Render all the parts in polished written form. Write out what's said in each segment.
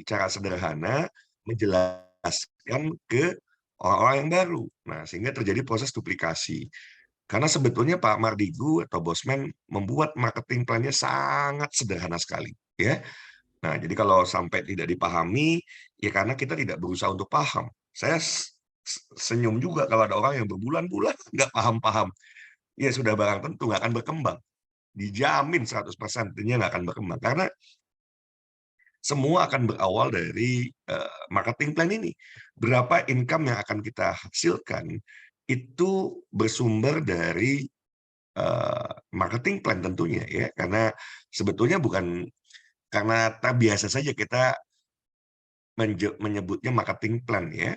cara sederhana menjelaskan ke orang-orang yang baru. Nah, sehingga terjadi proses duplikasi. Karena sebetulnya Pak Mardigu atau Bosman membuat marketing plan-nya sangat sederhana sekali, ya. Nah, jadi kalau sampai tidak dipahami, ya karena kita tidak berusaha untuk paham. Saya senyum juga kalau ada orang yang berbulan-bulan nggak paham-paham. Ya sudah barang tentu nggak akan berkembang. Dijamin 100% dia nggak akan berkembang. Karena semua akan berawal dari marketing plan ini. Berapa income yang akan kita hasilkan itu bersumber dari marketing plan tentunya ya. Karena sebetulnya bukan karena biasa saja kita menyebutnya marketing plan ya.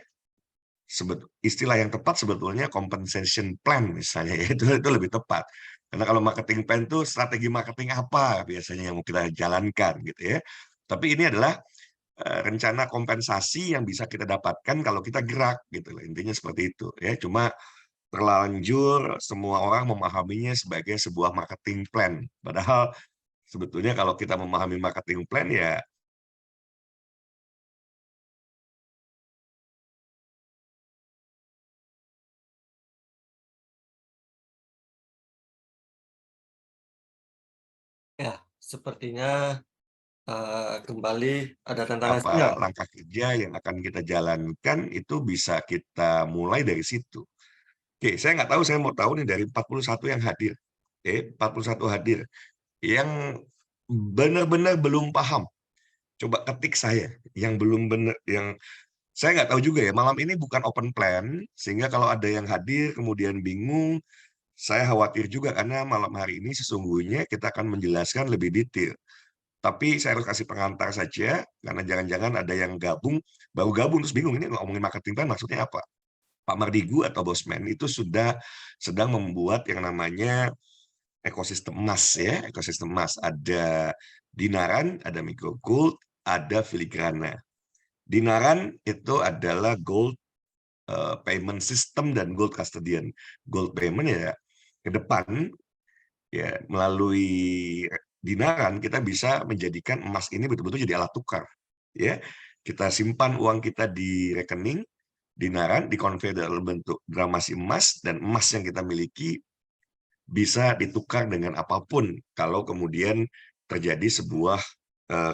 Istilah yang tepat sebetulnya compensation plan misalnya ya, itu lebih tepat. Karena kalau marketing plan itu strategi marketing apa biasanya yang mau kita jalankan gitu ya. Tapi ini adalah rencana kompensasi yang bisa kita dapatkan kalau kita gerak gitu loh. Intinya seperti itu ya. Cuma terlanjur semua orang memahaminya sebagai sebuah marketing plan. Padahal sebetulnya kalau kita memahami marketing plan ya Ya, sepertinya, kembali ada tantangan apa sinyal. langkah kerja yang akan kita jalankan itu bisa kita mulai dari situ. Oke, saya nggak tahu, saya mau tahu nih dari 41 yang hadir. Oke, 41 hadir. Yang benar-benar belum paham, coba ketik saya. Yang belum benar, yang saya nggak tahu juga ya, malam ini bukan open plan, sehingga kalau ada yang hadir kemudian bingung, saya khawatir juga karena malam hari ini sesungguhnya kita akan menjelaskan lebih detail. Tapi saya harus kasih pengantar saja, karena jangan-jangan ada yang gabung, baru gabung terus bingung, ini ngomongin marketing plan maksudnya apa? Pak Mardigu atau Bosman itu sudah sedang membuat yang namanya ekosistem emas ya, ekosistem emas. Ada dinaran, ada micro gold, ada filigrana. Dinaran itu adalah gold payment system dan gold custodian. Gold payment ya ke depan ya melalui dinaran kita bisa menjadikan emas ini betul-betul jadi alat tukar. Ya, kita simpan uang kita di rekening dinaran dikonvert dalam bentuk gramasi emas dan emas yang kita miliki bisa ditukar dengan apapun kalau kemudian terjadi sebuah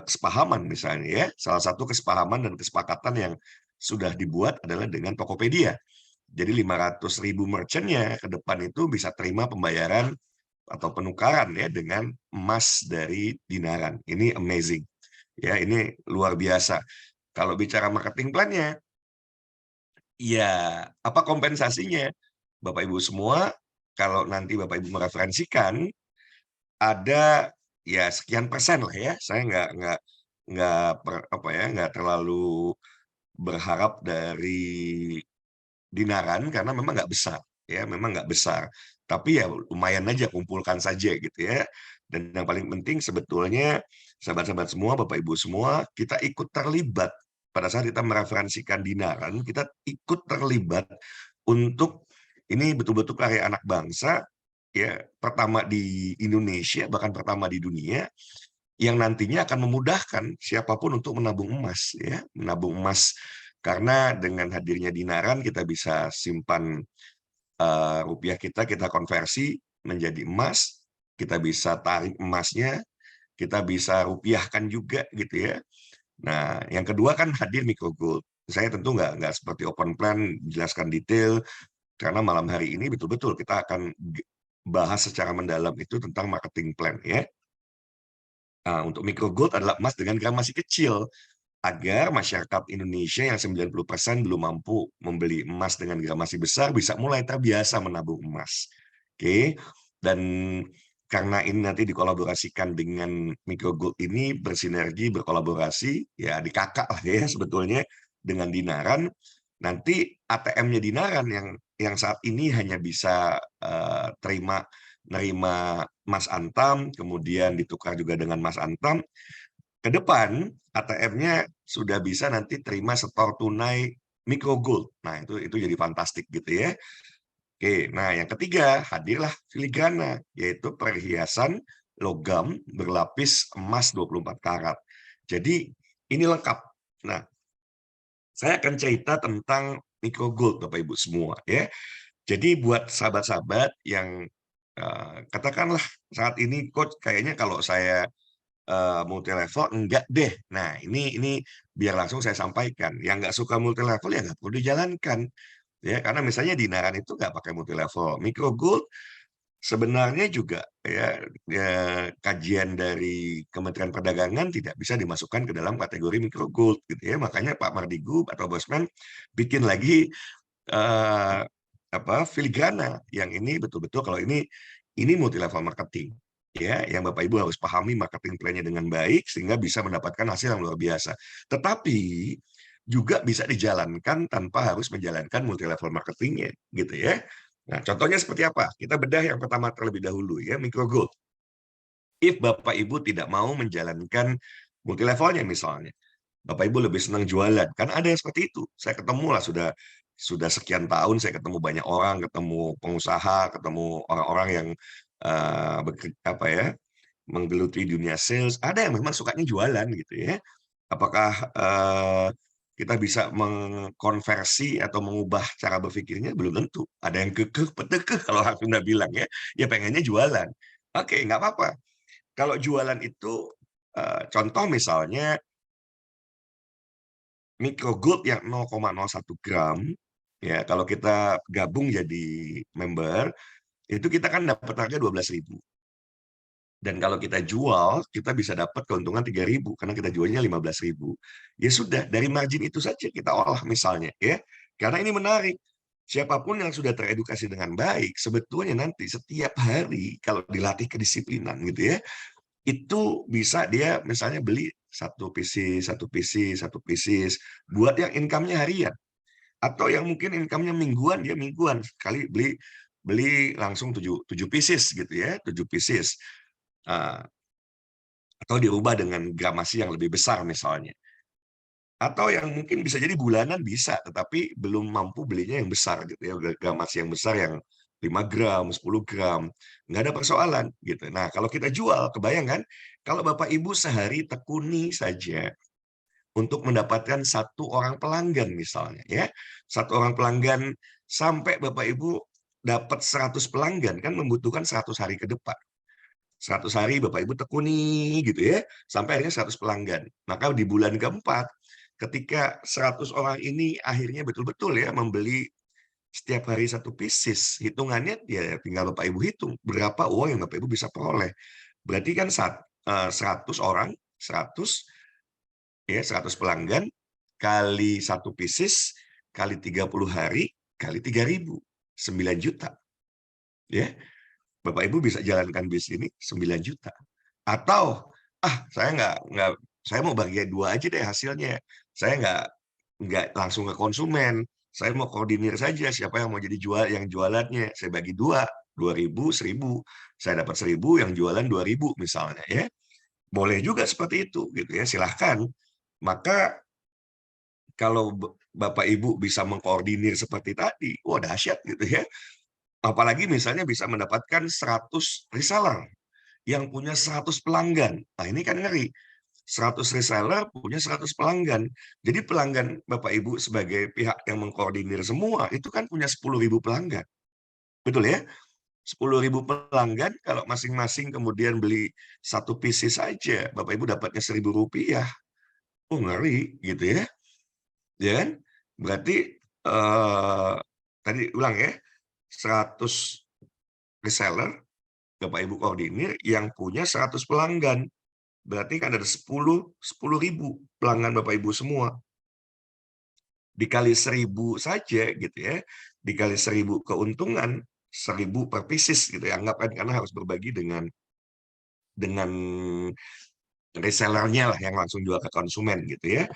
kesepahaman misalnya ya. Salah satu kesepahaman dan kesepakatan yang sudah dibuat adalah dengan Tokopedia. Jadi 500.000 merchant-nya ke depan itu bisa terima pembayaran atau penukaran ya dengan emas dari dinaran. Ini amazing. Ya, ini luar biasa. Kalau bicara marketing plan-nya, ya apa kompensasinya? Bapak Ibu semua, kalau nanti Bapak Ibu mereferensikan ada ya sekian persen lah ya. Saya nggak terlalu berharap dari dinaran karena memang nggak besar ya, memang nggak besar. Tapi ya lumayan aja kumpulkan saja gitu ya. Dan yang paling penting sebetulnya sahabat-sahabat semua, Bapak Ibu semua, kita ikut terlibat pada saat kita mereferensikan dinaran, kita ikut terlibat untuk ini betul-betul karya anak bangsa ya, pertama di Indonesia bahkan pertama di dunia yang nantinya akan memudahkan siapapun untuk menabung emas ya, menabung emas karena dengan hadirnya dinaran kita bisa simpan rupiah kita konversi menjadi emas, kita bisa tarik emasnya, kita bisa rupiahkan juga gitu ya. Nah, yang kedua kan hadir micro gold. Saya tentu nggak seperti open plan jelaskan detail karena malam hari ini betul-betul kita akan bahas secara mendalam itu tentang marketing plan ya. Nah, untuk micro gold adalah emas dengan gramasi kecil agar masyarakat Indonesia yang 90% belum mampu membeli emas dengan gramasi besar bisa mulai terbiasa menabung emas. Oke. Dan karena ini nanti dikolaborasikan dengan micro gold ini bersinergi, berkolaborasi, ya di kakak lah ya sebetulnya dengan dinaran. Nanti ATM-nya dinaran yang saat ini hanya bisa nerima Mas Antam, kemudian ditukar juga dengan Mas Antam. Ke depan ATM-nya sudah bisa nanti terima setor tunai micro gold. Nah, itu jadi fantastik gitu ya. Oke, nah yang ketiga hadirlah filigrana, yaitu perhiasan logam berlapis emas 24 karat. Jadi ini lengkap Nah, saya akan cerita tentang micro gold Bapak Ibu semua ya. Jadi buat sahabat-sahabat yang katakanlah saat ini coach kayaknya kalau saya multi level enggak deh. Nah, ini biar langsung saya sampaikan. Yang nggak suka multi level ya nggak perlu dijalankan. Ya, karena misalnya di Naran itu nggak pakai multi level. Micro gold sebenarnya juga ya, kajian dari Kementerian Perdagangan tidak bisa dimasukkan ke dalam kategori micro gold gitu ya. Makanya Pak Mardigub atau Bosman bikin lagi eh, filigrana yang ini betul-betul kalau ini multi level marketing ya yang Bapak Ibu harus pahami marketing plan-nya dengan baik sehingga bisa mendapatkan hasil yang luar biasa. Tetapi juga bisa dijalankan tanpa harus menjalankan multi level marketingnya gitu ya. Nah, contohnya seperti apa? Kita bedah yang pertama terlebih dahulu ya, micro gold. If Bapak Ibu tidak mau menjalankan multi levelnya misalnya, Bapak Ibu lebih senang jualan. Kan ada yang seperti itu. Saya ketemu lah sudah sekian tahun saya ketemu banyak orang, ketemu pengusaha, ketemu orang-orang yang apa ya, menggeluti dunia sales. Ada yang memang sukanya jualan gitu ya. Apakah kita bisa mengkonversi atau mengubah cara berpikirnya? Belum tentu. Ada yang kekeh, petekeh kalau orang Sunda bilang ya. Ya pengennya jualan. Oke, nggak apa-apa. Kalau jualan itu contoh misalnya micro gold yang 0,01 gram, ya kalau kita gabung jadi member, itu kita kan dapat harga 12.000. Dan kalau kita jual, kita bisa dapat keuntungan 3.000 karena kita jualnya 15.000. Ya sudah, dari margin itu saja kita olah misalnya, ya. Karena ini menarik. Siapapun yang sudah teredukasi dengan baik, sebetulnya nanti setiap hari kalau dilatih kedisiplinan gitu ya, itu bisa dia misalnya beli satu pieces, satu pieces, satu pieces, buat yang income-nya harian. Atau yang mungkin income-nya mingguan, dia mingguan. Sekali beli beli langsung 7 pieces gitu ya, 7 pieces. Atau dirubah dengan gramasi yang lebih besar misalnya. Atau yang mungkin bisa jadi bulanan bisa, tetapi belum mampu belinya yang besar gitu ya, gramasi yang besar yang 5 gram, 10 gram, nggak ada persoalan gitu. Nah, kalau kita jual, kebayang kan, kalau Bapak Ibu sehari tekuni saja untuk mendapatkan satu orang pelanggan misalnya ya, satu orang pelanggan sampai Bapak Ibu dapat 100 pelanggan kan membutuhkan 100 hari ke depan. 100 hari Bapak Ibu tekuni gitu ya, sampai akhirnya 100 pelanggan. Maka di bulan keempat, ketika 100 orang ini akhirnya betul-betul ya membeli setiap hari satu pieces, hitungannya ya tinggal Bapak Ibu hitung berapa uang yang Bapak Ibu bisa peroleh. Berarti kan 100 orang, 100 ya 100 pelanggan kali satu pieces kali 30 hari kali 3.000, 9 juta. Ya, Bapak Ibu bisa jalankan bisnis ini 9 juta. Atau saya saya mau bagi dua aja deh hasilnya. Saya nggak langsung ke konsumen. Saya mau koordinir saja siapa yang mau jadi yang jualannya. Saya bagi dua, 2.000, 1.000. Saya dapat 1.000, yang jualan 2.000 misalnya ya. Boleh juga seperti itu gitu ya. Silahkan. Maka kalau Bapak Ibu bisa mengkoordinir seperti tadi, wah dahsyat gitu ya. Apalagi misalnya bisa mendapatkan 100 reseller yang punya 100 pelanggan. Nah, ini kan ngeri. 100 reseller punya 100 pelanggan. Jadi pelanggan Bapak Ibu sebagai pihak yang mengkoordinir semua, itu kan punya 10.000 pelanggan. Betul ya? 10.000 pelanggan, kalau masing-masing kemudian beli satu pieces saja, Bapak Ibu dapatnya Rp1.000. Oh, ngeri gitu ya. Ya kan? Berarti tadi ulang ya, 100 reseller Bapak Ibu koordinir yang punya 100 pelanggan. Berarti kan ada 10.000 pelanggan Bapak Ibu semua. Dikali 1.000 saja gitu ya. Dikali 1.000 keuntungan, 1.000 per pieces gitu ya. Anggapkan karena harus berbagi dengan resellernya lah yang langsung jual ke konsumen gitu ya.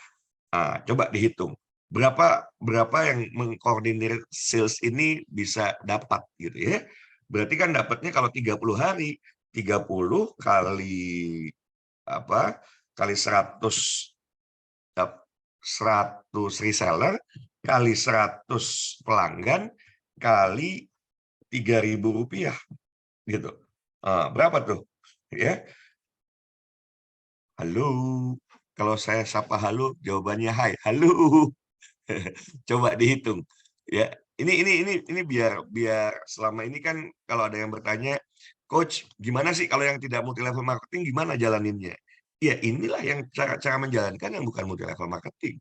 Coba dihitung. Berapa yang mengkoordinir sales ini bisa dapat gitu ya. Berarti kan dapatnya kalau 30 hari, 30 kali apa? Kali 100 100 reseller kali 100 pelanggan kali Rp3.000 gitu. Berapa tuh? Ya. Halo. Kalau saya sapa halo, jawabannya hai, halo. Coba dihitung. Ya, ini biar biar selama ini kan kalau ada yang bertanya, "Coach, gimana sih kalau yang tidak multi level marketing gimana jalaninnya?" Ya inilah yang cara-cara menjalankan yang bukan multi level marketing.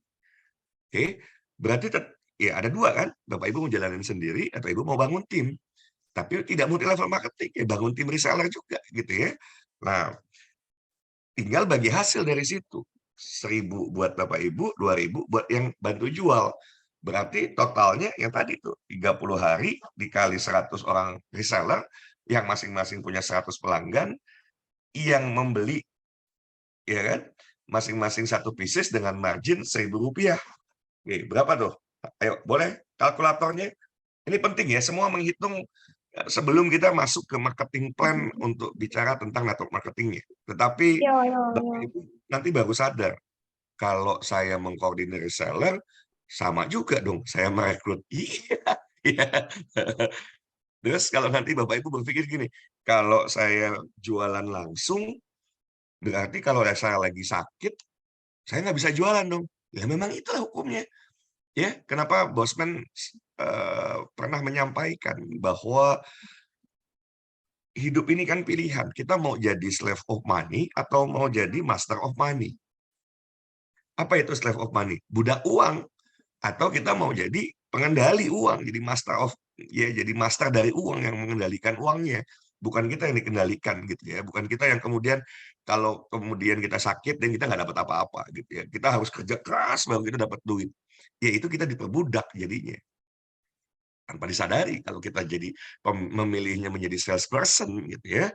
Oke, berarti ya ada 2 kan, Bapak Ibu mau jalanin sendiri atau Ibu mau bangun tim. Tapi tidak multi level marketing, ya bangun tim reseller juga gitu ya. Nah, tinggal bagi hasil dari situ. 1.000 buat Bapak Ibu, 2.000 buat yang bantu jual. Berarti totalnya yang tadi tuh 30 hari dikali 100 orang reseller yang masing-masing punya 100 pelanggan yang membeli ya kan masing-masing satu pieces dengan margin Rp1.000. Oke, berapa tuh? Ayo, boleh kalkulatornya? Ini penting ya, semua menghitung sebelum kita masuk ke marketing plan untuk bicara tentang network marketingnya. Tetapi Yo, yo, Bapak yo. Ibu nanti baru sadar, kalau saya mengkoordinir reseller, sama juga dong saya merekrut. Iya, iya. Terus kalau nanti Bapak Ibu berpikir gini, kalau saya jualan langsung, berarti kalau saya lagi sakit, saya nggak bisa jualan dong. Ya memang itulah hukumnya. Ya, kenapa Bosman pernah menyampaikan bahwa hidup ini kan pilihan. Kita mau jadi slave of money atau mau jadi master of money. Apa itu slave of money? Budak uang. Atau kita mau jadi pengendali uang, jadi master of ya jadi master dari uang yang mengendalikan uangnya. Bukan kita yang dikendalikan gitu ya. Bukan kita yang kemudian kalau kemudian kita sakit dan kita nggak dapat apa-apa gitu ya. Kita harus kerja keras baru kita dapat duit. Ya itu kita diperbudak jadinya. Tanpa disadari kalau kita jadi memilihnya menjadi salesperson gitu ya.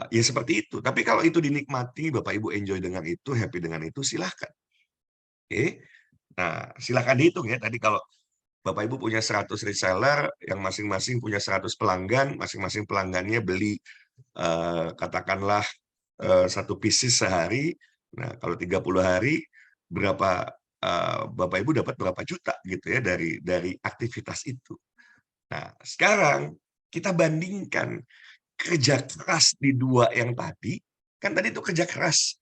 Ya seperti itu. Tapi kalau itu dinikmati, Bapak Ibu enjoy dengan itu, happy dengan itu, silahkan. Oke. Nah, silahkan dihitung ya. Tadi kalau Bapak Ibu punya 100 reseller, yang masing-masing punya 100 pelanggan, masing-masing pelanggannya beli katakanlah 1 pieces sehari. Nah, kalau 30 hari, berapa Bapak Ibu dapat berapa juta gitu ya dari aktivitas itu. Nah, sekarang kita bandingkan kerja keras di 2 yang tadi, kan tadi itu kerja keras.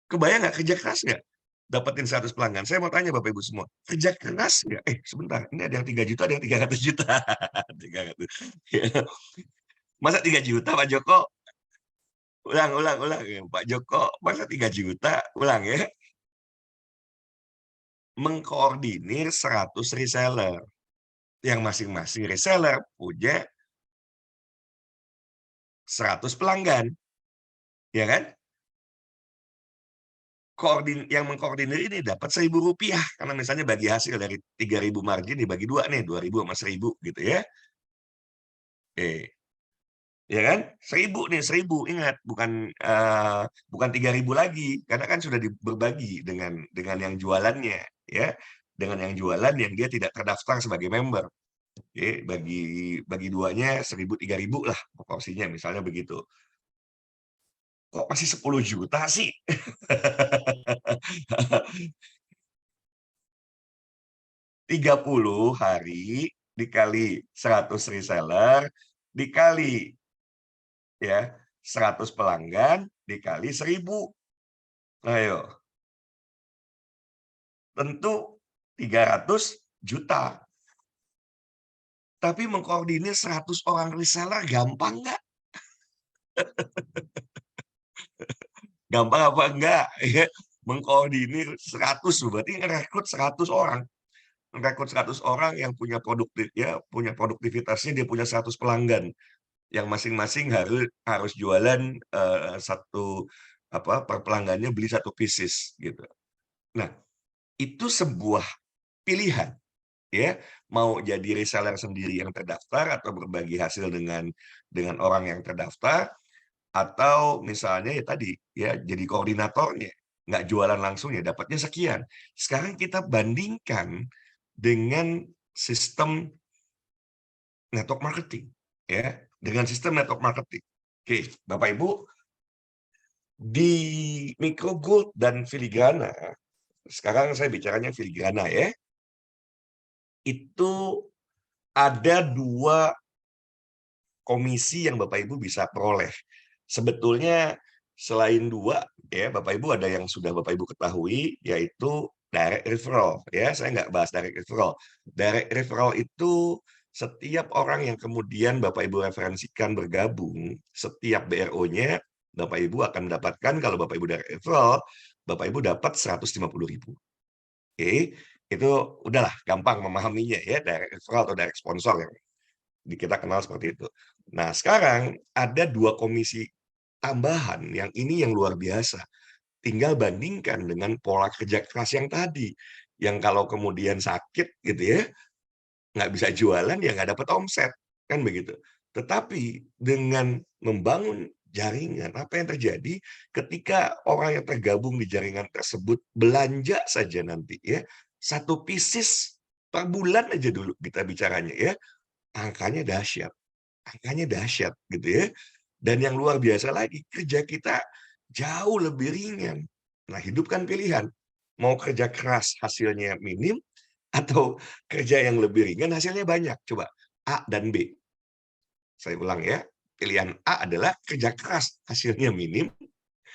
Kebayang nggak kerja keras nggak? Dapetin 100 pelanggan. Saya mau tanya Bapak Ibu semua, kerja keras nggak? Sebentar, ini ada yang 3 juta, ada yang 300 juta. 300. Masa 3 juta Pak Joko? Ulang ulang ulang. Pak Joko, masa 3 juta? Ulang ya. Mengkoordinir 100 reseller. Yang masing-masing reseller punya 100 pelanggan. Ya kan? Yang mengkoordinir ini dapat Rp1.000 karena misalnya bagi hasil dari 3.000 margin dibagi 2 nih, 2.000 sama 1.000 gitu ya. Ya kan? 1.000 nih, 1.000 ingat bukan 3.000 lagi karena kan sudah berbagi dengan yang jualannya ya. Dengan yang jualan yang dia tidak terdaftar sebagai member. Oke, bagi duanya 1.000 3.000 lah proporsinya misalnya begitu. Kok masih 10 juta sih? 30 hari dikali 100 reseller dikali ya 100 pelanggan dikali 1.000. Ayo, tentu 300 juta. Tapi mengkoordinir 100 orang reseller gampang nggak? Gampang apa enggak? Ya, mengkoordinir 100 berarti ngerekrut 100 orang. Merekrut 100 orang yang punya produktivitasnya dia punya 100 pelanggan yang masing-masing harus jualan satu per pelanggannya beli 1 pieces gitu. Nah, itu sebuah pilihan ya, mau jadi reseller sendiri yang terdaftar atau berbagi hasil dengan orang yang terdaftar atau misalnya ya tadi ya jadi koordinatornya, nggak jualan langsung ya dapatnya sekian. Sekarang kita bandingkan dengan sistem network marketing ya, dengan sistem network marketing. Oke, Bapak Ibu, di Micro Gold dan Filigrana, sekarang saya bicaranya Filigrana ya, itu ada 2 komisi yang Bapak Ibu bisa peroleh. Sebetulnya selain 2 ya, Bapak Ibu ada yang sudah Bapak Ibu ketahui, yaitu direct referral ya, saya nggak bahas direct referral. Direct referral itu setiap orang yang kemudian Bapak Ibu referensikan bergabung, setiap BRO-nya Bapak Ibu akan mendapatkan kalau Bapak Ibu direct referral, Bapak Ibu dapat 150.000. Oke, itu udahlah gampang memahaminya ya, direct referral atau direct sponsor yang kita kenal seperti itu. Nah, sekarang ada 2 komisi tambahan yang ini yang luar biasa. Tinggal bandingkan dengan pola kerja keras yang tadi, yang kalau kemudian sakit gitu ya, nggak bisa jualan ya nggak dapat omset, kan begitu. Tetapi dengan membangun jaringan, apa yang terjadi ketika orang yang tergabung di jaringan tersebut belanja saja nanti ya, 1 pieces per bulan aja dulu kita bicaranya ya, angkanya dahsyat. Angkanya dahsyat gitu ya. Dan yang luar biasa lagi, kerja kita jauh lebih ringan. Nah, hidup kan pilihan. Mau kerja keras hasilnya minim atau kerja yang lebih ringan hasilnya banyak. Coba A dan B. Saya ulang ya. Pilihan A adalah kerja keras hasilnya minim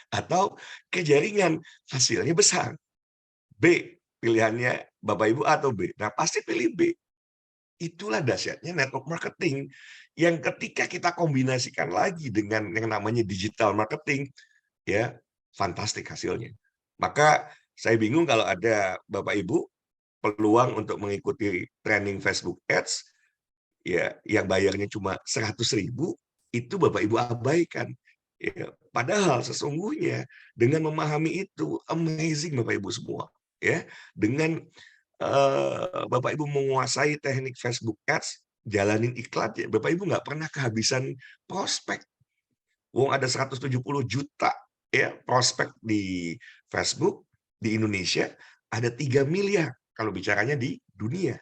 atau kerja ringan hasilnya besar. B, pilihannya Bapak Ibu A atau B. Nah, pasti pilih B. Itulah dahsyatnya network marketing, yang ketika kita kombinasikan lagi dengan yang namanya digital marketing, ya fantastik hasilnya. Maka saya bingung kalau ada Bapak Ibu peluang untuk mengikuti training Facebook Ads, ya yang bayarnya cuma 100.000, itu Bapak Ibu abaikan. Ya, padahal sesungguhnya dengan memahami itu, amazing Bapak Ibu semua. Ya, dengan Bapak Ibu menguasai teknik Facebook Ads, jalanin iklan ya, Bapak Ibu nggak pernah kehabisan prospek. Wong ada 170 juta ya prospek di Facebook di Indonesia, ada 3 miliar kalau bicaranya di dunia.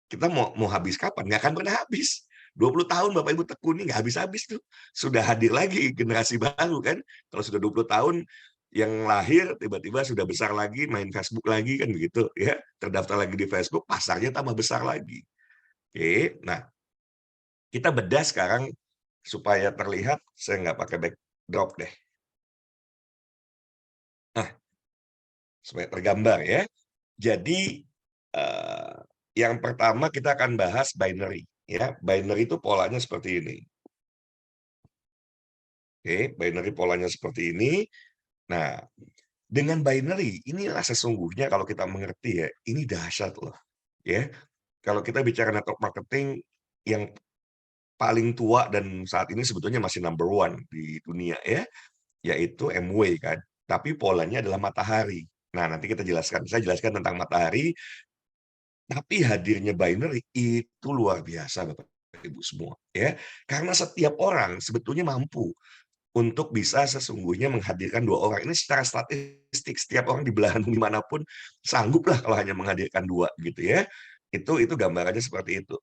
Kita mau habis kapan? Nggak akan pernah habis. 20 tahun Bapak Ibu tekuni nggak habis-habis tuh. Sudah hadir lagi generasi baru kan. Kalau sudah 20 tahun yang lahir tiba-tiba sudah besar lagi, main Facebook lagi kan begitu ya. Terdaftar lagi di Facebook, pasarnya tambah besar lagi. Oke, nah kita bedah sekarang supaya terlihat, saya nggak pakai backdrop deh. Nah, supaya tergambar ya. Jadi, yang pertama kita akan bahas binary, ya. Binary itu polanya seperti ini. Oke, binary polanya seperti ini. Nah, dengan binary, inilah sesungguhnya kalau kita mengerti ya, ini dahsyat loh, ya. Kalau kita bicara network marketing yang paling tua dan saat ini sebetulnya masih number one di dunia ya, yaitu Amway kan. Tapi polanya adalah matahari. Nah, nanti kita jelaskan. Saya jelaskan tentang matahari. Tapi hadirnya binary itu luar biasa Bapak Ibu semua, ya. Karena setiap orang sebetulnya mampu untuk bisa sesungguhnya menghadirkan 2 orang. Ini secara statistik, setiap orang di belahan bumi manapun sangguplah kalau hanya menghadirkan 2 gitu ya. Itu gambarannya seperti itu.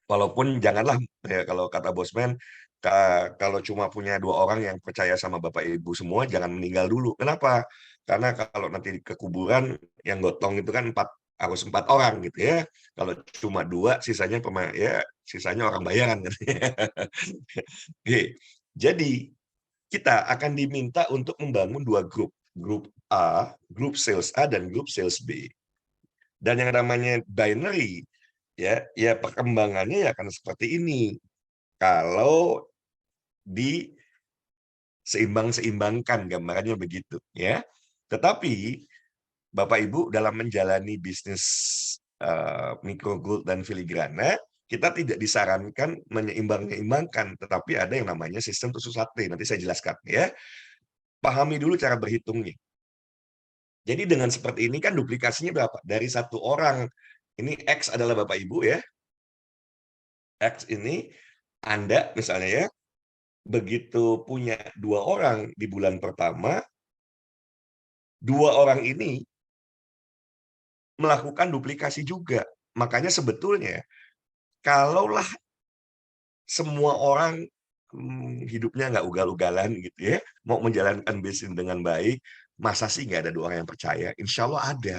Walaupun janganlah ya kalau kata bosman, kalau cuma punya 2 orang yang percaya sama Bapak Ibu semua, jangan meninggal dulu. Kenapa? Karena kalau nanti ke kuburan yang gotong itu kan harus 4 orang gitu ya. Kalau cuma 2 sisanya ya sisanya orang bayaran gitu ya. Oke, jadi kita akan diminta untuk membangun 2 grup. Grup A, grup sales A dan grup sales B. Dan yang namanya binary ya perkembangannya ya akan seperti ini. Kalau diseimbang-seimbangkan, gambarannya begitu, ya. Tetapi Bapak Ibu dalam menjalani bisnis, mikro gold dan filigrana, kita tidak disarankan menyeimbang-nyeimbangkan, tetapi ada yang namanya sistem tusuk sate, nanti saya jelaskan, ya. Pahami dulu cara berhitungnya. Jadi dengan seperti ini kan duplikasinya berapa? Dari 1 orang, ini X adalah Bapak Ibu ya, X ini Anda misalnya ya, begitu punya 2 orang di bulan pertama, 2 orang ini melakukan duplikasi juga. Makanya sebetulnya kalaulah semua orang, hidupnya nggak ugal-ugalan gitu ya, mau menjalankan bisnis dengan baik, masa sih nggak ada 2 orang yang percaya? Insya Allah ada.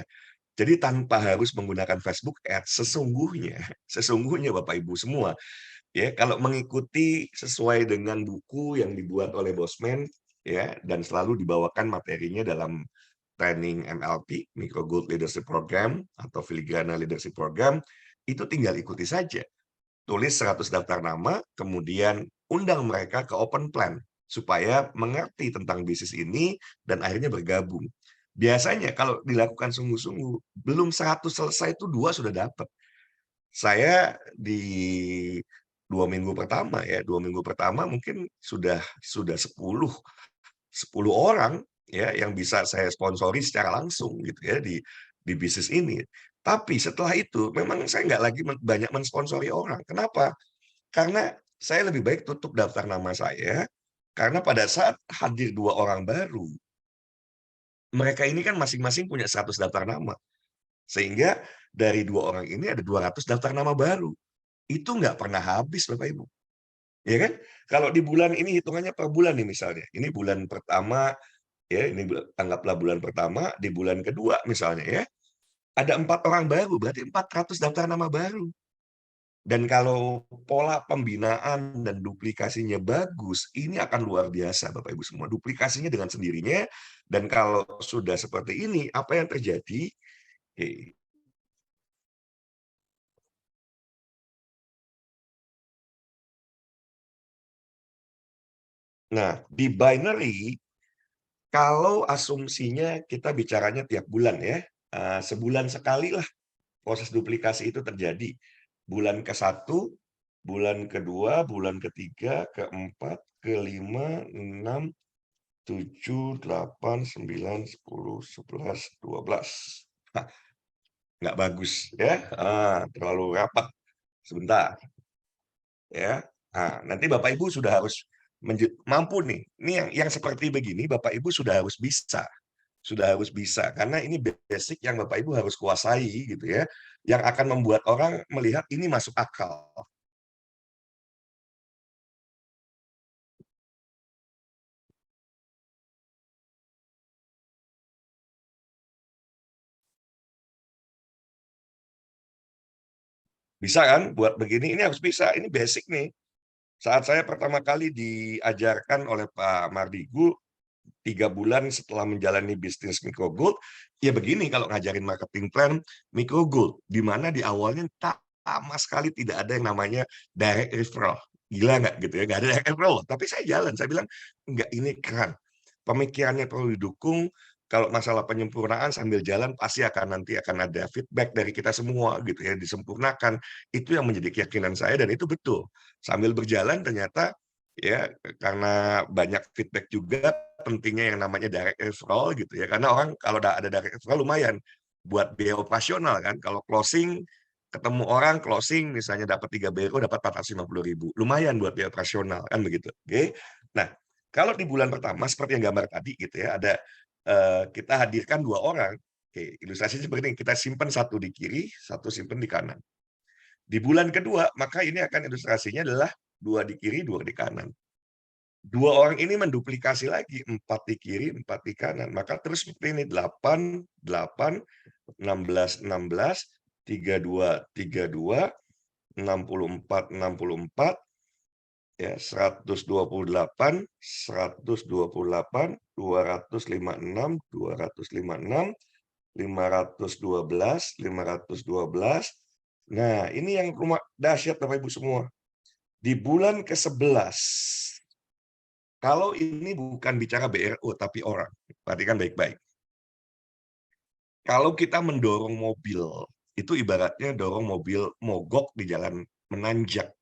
Jadi tanpa harus menggunakan Facebook Ads, sesungguhnya sesungguhnya Bapak Ibu semua, ya kalau mengikuti sesuai dengan buku yang dibuat oleh Bosman, ya, dan selalu dibawakan materinya dalam training MLP, Micro Gold Leadership Program atau Filigrana Leadership Program, itu tinggal ikuti saja. Tulis 100 daftar nama, kemudian undang mereka ke open plan supaya mengerti tentang bisnis ini dan akhirnya bergabung. Biasanya kalau dilakukan sungguh-sungguh, belum 100 selesai itu 2 sudah dapat. Saya di 2 minggu pertama ya, 2 minggu pertama mungkin sudah 10 orang ya yang bisa saya sponsori secara langsung gitu ya di bisnis ini. Tapi setelah itu memang saya nggak lagi banyak mensponsori orang. Kenapa? Karena saya lebih baik tutup daftar nama saya, karena pada saat hadir 2 orang baru, mereka ini kan masing-masing punya 100 daftar nama. Sehingga dari 2 orang ini ada 200 daftar nama baru. Itu nggak pernah habis Bapak Ibu, ya kan? Kalau di bulan ini hitungannya per bulan nih misalnya, ini bulan pertama ya, ini anggaplah bulan pertama, di bulan kedua misalnya ya, ada 4 orang baru, berarti 400 daftar nama baru. Dan kalau pola pembinaan dan duplikasinya bagus, ini akan luar biasa Bapak Ibu semua. Duplikasinya dengan sendirinya, dan kalau sudah seperti ini, apa yang terjadi? Oke. Nah, di binary, kalau asumsinya kita bicaranya tiap bulan ya, sebulan sekali lah proses duplikasi itu terjadi. Bulan ke-1, bulan kedua, bulan ketiga, keempat, kelima, 6, 7, 8, 9, 10, 11, 12. Nah, nggak bagus ya, terlalu rapat. Sebentar ya. Nah, nanti Bapak Ibu sudah harus mampu nih. Ini yang seperti begini Bapak Ibu sudah harus bisa. Sudah harus bisa, karena ini basic yang Bapak Ibu harus kuasai gitu ya, yang akan membuat orang melihat ini masuk akal. Bisa kan buat begini, ini harus bisa, ini basic nih. Saat saya pertama kali diajarkan oleh Pak Mardigu, 3 bulan setelah menjalani bisnis Micro Gold, ya begini kalau ngajarin marketing plan Micro Gold, di mana di awalnya sama sekali tidak ada yang namanya direct referral. Gila nggak gitu ya, nggak ada direct referral, tapi saya jalan, saya bilang, "Enggak, ini keren. Pemikirannya perlu didukung, kalau masalah penyempurnaan sambil jalan pasti nanti akan ada feedback dari kita semua gitu ya, disempurnakan." Itu yang menjadi keyakinan saya dan itu betul. Sambil berjalan ternyata ya karena banyak feedback juga pentingnya yang namanya direct referral gitu ya, karena orang kalau ada direct referral lumayan buat biaya operasional kan, kalau closing ketemu orang closing misalnya dapat 3 BO dapat 450.000, lumayan buat biaya operasional kan begitu, oke. Nah, kalau di bulan pertama seperti yang gambar tadi gitu ya, ada, kita hadirkan 2 orang, oke, ilustrasinya seperti ini, kita simpan 1 di kiri, 1 simpan di kanan. Di bulan kedua, maka ini akan ilustrasinya adalah 2 di kiri, 2 di kanan. 2 orang ini menduplikasi lagi, 4 di kiri, 4 di kanan. Maka terus seperti ini, 8, 8, 16, 16, 32, 32, 64, 64, ya, 128, 128, 256, 256, 512, 512. Nah, ini yang rumah dahsyat Bapak Ibu semua. Di bulan ke-11, kalau ini bukan bicara BRO tapi orang, perhatikan baik-baik. Kalau kita mendorong mobil, itu ibaratnya dorong mobil mogok di jalan menanjak.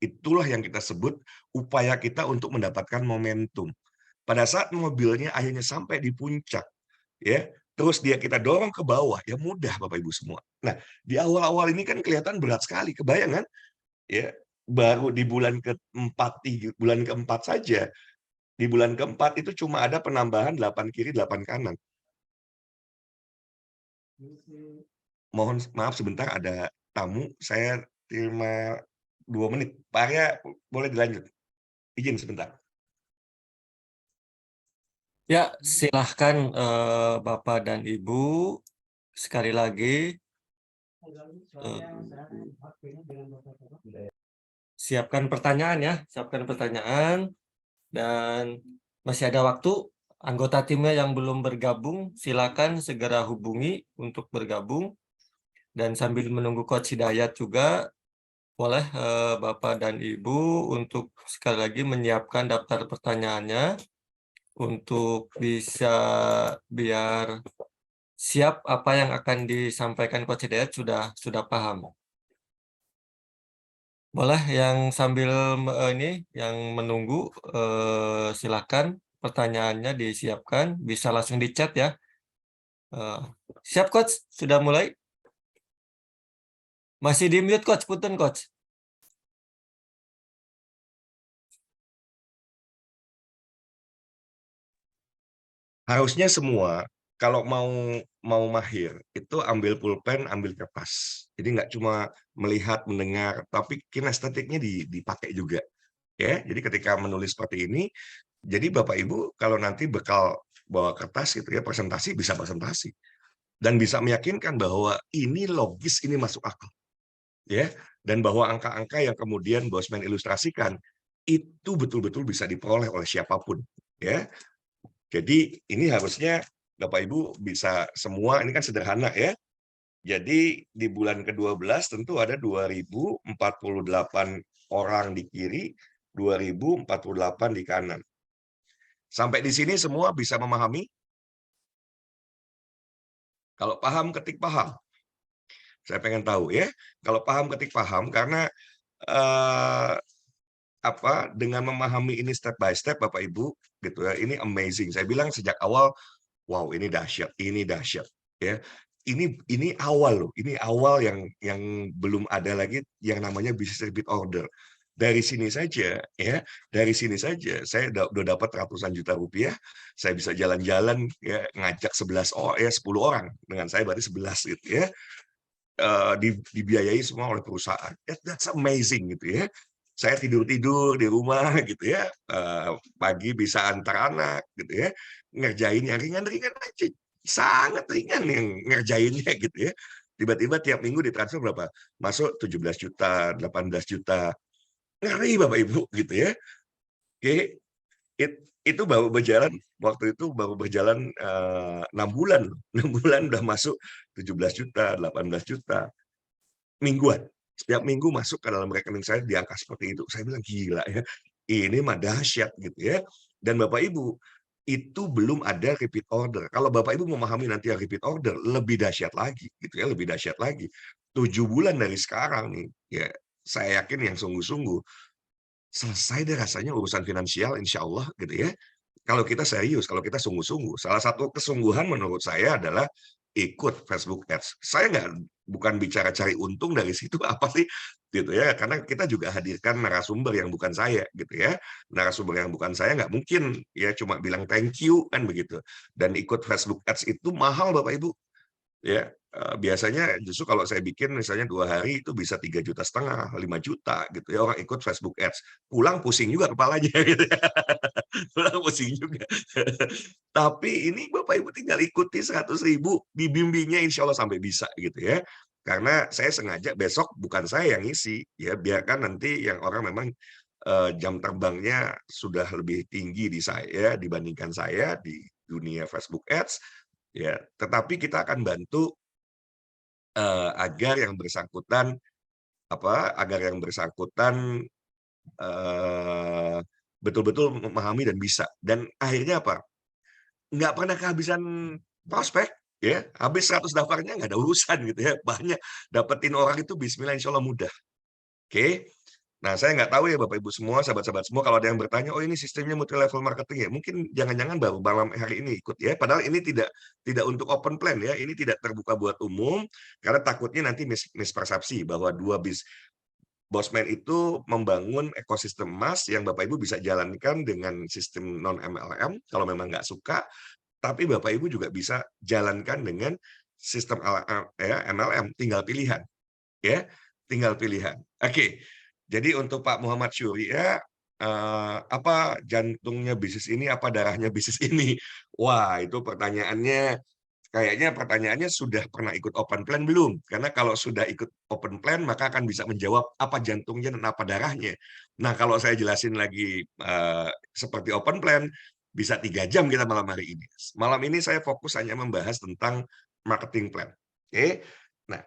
Itulah yang kita sebut upaya kita untuk mendapatkan momentum. Pada saat mobilnya akhirnya sampai di puncak, ya, terus kita dorong ke bawah, ya mudah Bapak Ibu semua. Nah, di awal-awal ini kan kelihatan berat sekali, kebayang kan? Ya, baru di bulan keempat, bulan keempat saja, di bulan keempat itu cuma ada penambahan 8 kiri, 8 kanan. Mohon maaf sebentar ada tamu, saya terima 2 menit. Pak Arya boleh dilanjut? Izin sebentar. Ya, silahkan Bapak dan Ibu sekali lagi siapkan pertanyaan ya, siapkan pertanyaan dan masih ada waktu. Anggota timnya yang belum bergabung, silakan segera hubungi untuk bergabung. Dan sambil menunggu Coach Hidayat juga, boleh Bapak dan Ibu untuk sekali lagi menyiapkan daftar pertanyaannya untuk bisa biar siap apa yang akan disampaikan Coach Hidayat sudah paham. Boleh yang sambil ini yang menunggu silakan pertanyaannya disiapkan, bisa langsung di chat ya. Siap Coach, sudah mulai? Masih di mute Coach, punten Coach. Harusnya semua kalau mau mahir itu ambil pulpen, ambil kertas. Jadi nggak cuma melihat, mendengar, tapi kinestetiknya dipakai juga. Ya, jadi ketika menulis seperti ini, jadi Bapak Ibu kalau nanti bekal bawa kertas gitu ya, presentasi bisa presentasi dan bisa meyakinkan bahwa ini logis, ini masuk akal. Ya, dan bahwa angka-angka yang kemudian Bosman ilustrasikan itu betul-betul bisa diperoleh oleh siapapun, ya. Jadi ini harusnya Bapak Ibu bisa semua, ini kan sederhana ya. Jadi di bulan ke-12 tentu ada 2048 orang di kiri, 2048 di kanan. Sampai di sini semua bisa memahami? Kalau paham, ketik paham. Saya pengen tahu ya. Kalau paham, ketik paham, karena eh, dengan memahami ini step by step, Bapak Ibu, gitu ya, ini amazing. Saya bilang sejak awal, wow, ini dahsyat ya. Ini awal loh, ini awal yang belum ada lagi yang namanya bisnis repeat order. Dari sini saja ya, dari sini saja saya udah dapat ratusan juta rupiah, saya bisa jalan-jalan ya, ngajak 11 orang ya, 10 orang, dengan saya berarti 11 gitu ya. Dibiayai semua oleh perusahaan. That's amazing gitu ya. Saya tidur-tidur di rumah gitu ya, pagi bisa antar anak gitu ya, ngerjain yang ringan-ringan aja, sangat ringan yang ngerjainnya gitu ya. Tiba-tiba tiap minggu ditransfer berapa? Masuk 17 juta, 18 juta. Ngeri Bapak Ibu gitu ya. Oke, itu baru berjalan, waktu itu baru berjalan 6 bulan. 6 bulan udah masuk 17 juta, 18 juta. Mingguan. Setiap minggu masuk ke dalam rekening saya di angka seperti itu. Saya bilang gila ya. Ini mah dahsyat gitu ya. Dan Bapak Ibu, itu belum ada repeat order. Kalau Bapak Ibu memahami nanti yang repeat order, lebih dahsyat lagi gitu ya, lebih dahsyat lagi. 7 bulan dari sekarang nih, ya saya yakin yang sungguh-sungguh selesai deh rasanya urusan finansial insya Allah gitu ya. Kalau kita serius, kalau kita sungguh-sungguh. Salah satu kesungguhan menurut saya adalah ikut Facebook Ads. Saya bukan bicara cari untung dari situ apa sih gitu ya, karena kita juga hadirkan narasumber yang bukan saya gitu ya. Narasumber yang bukan saya nggak mungkin ya cuma bilang thank you kan begitu. Dan ikut Facebook Ads itu mahal Bapak Ibu. Ya, biasanya justru kalau saya bikin misalnya 2 hari itu bisa 3,5 juta, 5 juta gitu ya, orang ikut Facebook Ads. Pulang pusing juga kepalanya gitu ya. Pulang pusing juga. Tapi ini Bapak Ibu tinggal ikuti 100.000, dibimbingnya insya Allah sampai bisa gitu ya. Karena saya sengaja besok bukan saya yang ngisi, ya biarkan nanti yang orang memang jam terbangnya sudah lebih tinggi di saya dibandingkan saya di dunia Facebook Ads. Ya, tetapi kita akan bantu agar yang bersangkutan betul-betul memahami dan bisa. Dan akhirnya apa? Nggak pernah kehabisan prospek, ya. Habis 100 daftarnya nggak ada urusan gitu ya. Banyak dapetin orang itu bismillah insya Allah mudah. Oke. Nah, saya nggak tahu ya Bapak Ibu semua, sahabat-sahabat semua, kalau ada yang bertanya, oh ini sistemnya multi level marketing ya, mungkin jangan-jangan baru malam hari ini ikut ya. Padahal ini tidak untuk open plan ya, ini tidak terbuka buat umum, karena takutnya nanti mispersepsi bahwa Bosman itu membangun ekosistem emas yang Bapak Ibu bisa jalankan dengan sistem non MLM kalau memang nggak suka, tapi Bapak Ibu juga bisa jalankan dengan sistem MLM, tinggal pilihan ya, tinggal pilihan. Oke. Jadi untuk Pak Muhammad Syuriya, apa jantungnya bisnis ini, apa darahnya bisnis ini? Wah, itu pertanyaannya sudah pernah ikut open plan belum? Karena kalau sudah ikut open plan, maka akan bisa menjawab apa jantungnya dan apa darahnya. Nah, kalau saya jelasin lagi seperti open plan, bisa 3 jam kita malam hari ini. Malam ini saya fokus hanya membahas tentang marketing plan. Oke. Nah,